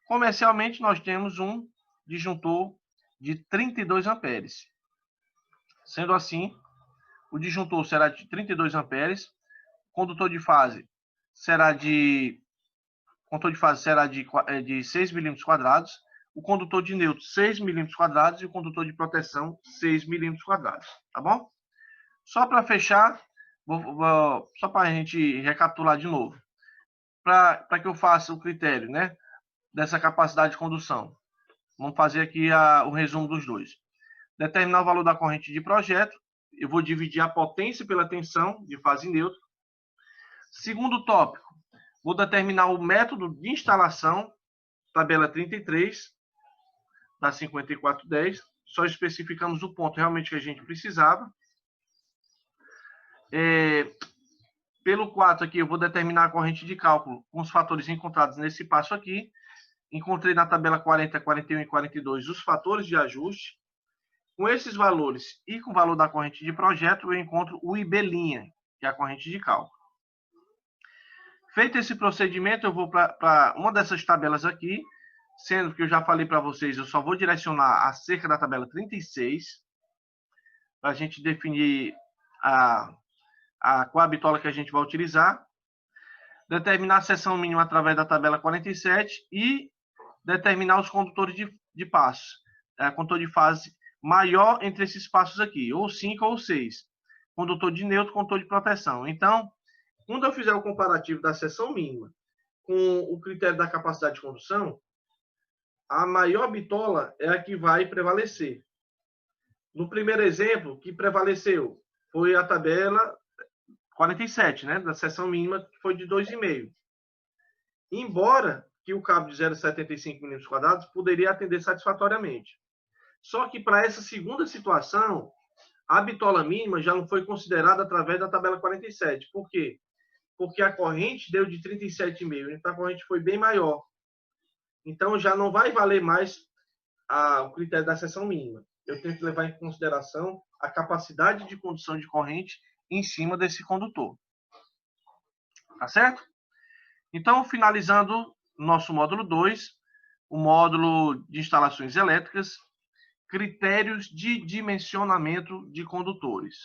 Comercialmente, nós temos um disjuntor de 32 amperes. Sendo assim, o disjuntor será de 32 amperes, o condutor de fase será de 6 milímetros quadrados, o condutor de neutro 6 milímetros quadrados e o condutor de proteção 6 milímetros quadrados, tá bom? Só para fechar, só para a gente recapitular de novo, para que eu faça o critério, né, dessa capacidade de condução. Vamos fazer aqui o resumo dos dois. Determinar o valor da corrente de projeto. Eu vou dividir a potência pela tensão de fase neutra. Segundo tópico, vou determinar o método de instalação, tabela 33, da 5410. Só especificamos o ponto realmente que a gente precisava. Pelo 4 aqui, eu vou determinar a corrente de cálculo com os fatores encontrados nesse passo aqui. Encontrei na tabela 40, 41 e 42 os fatores de ajuste. Com esses valores e com o valor da corrente de projeto, eu encontro o IB', que é a corrente de cálculo. Feito esse procedimento, eu vou para uma dessas tabelas aqui, sendo que eu já falei para vocês, eu só vou direcionar acerca da tabela 36, para a gente definir qual a bitola que a gente vai utilizar. Determinar a seção mínima através da tabela 47 e determinar os condutores de passo, condutor de fase maior entre esses passos aqui, ou 5 ou 6. Condutor de neutro, condutor de proteção. Então, quando eu fizer o comparativo da seção mínima com o critério da capacidade de condução, a maior bitola é a que vai prevalecer. No primeiro exemplo, que prevaleceu foi a tabela 47, né, da seção mínima, que foi de 2,5. Embora que o cabo de 0,75 mm² poderia atender satisfatoriamente. Só que para essa segunda situação, a bitola mínima já não foi considerada através da tabela 47. Por quê? Porque a corrente deu de 37,5, então a corrente foi bem maior. Então já não vai valer mais o critério da seção mínima. Eu tenho que levar em consideração a capacidade de condução de corrente em cima desse condutor. Tá certo? Então, finalizando nosso módulo 2, o módulo de instalações elétricas, critérios de dimensionamento de condutores.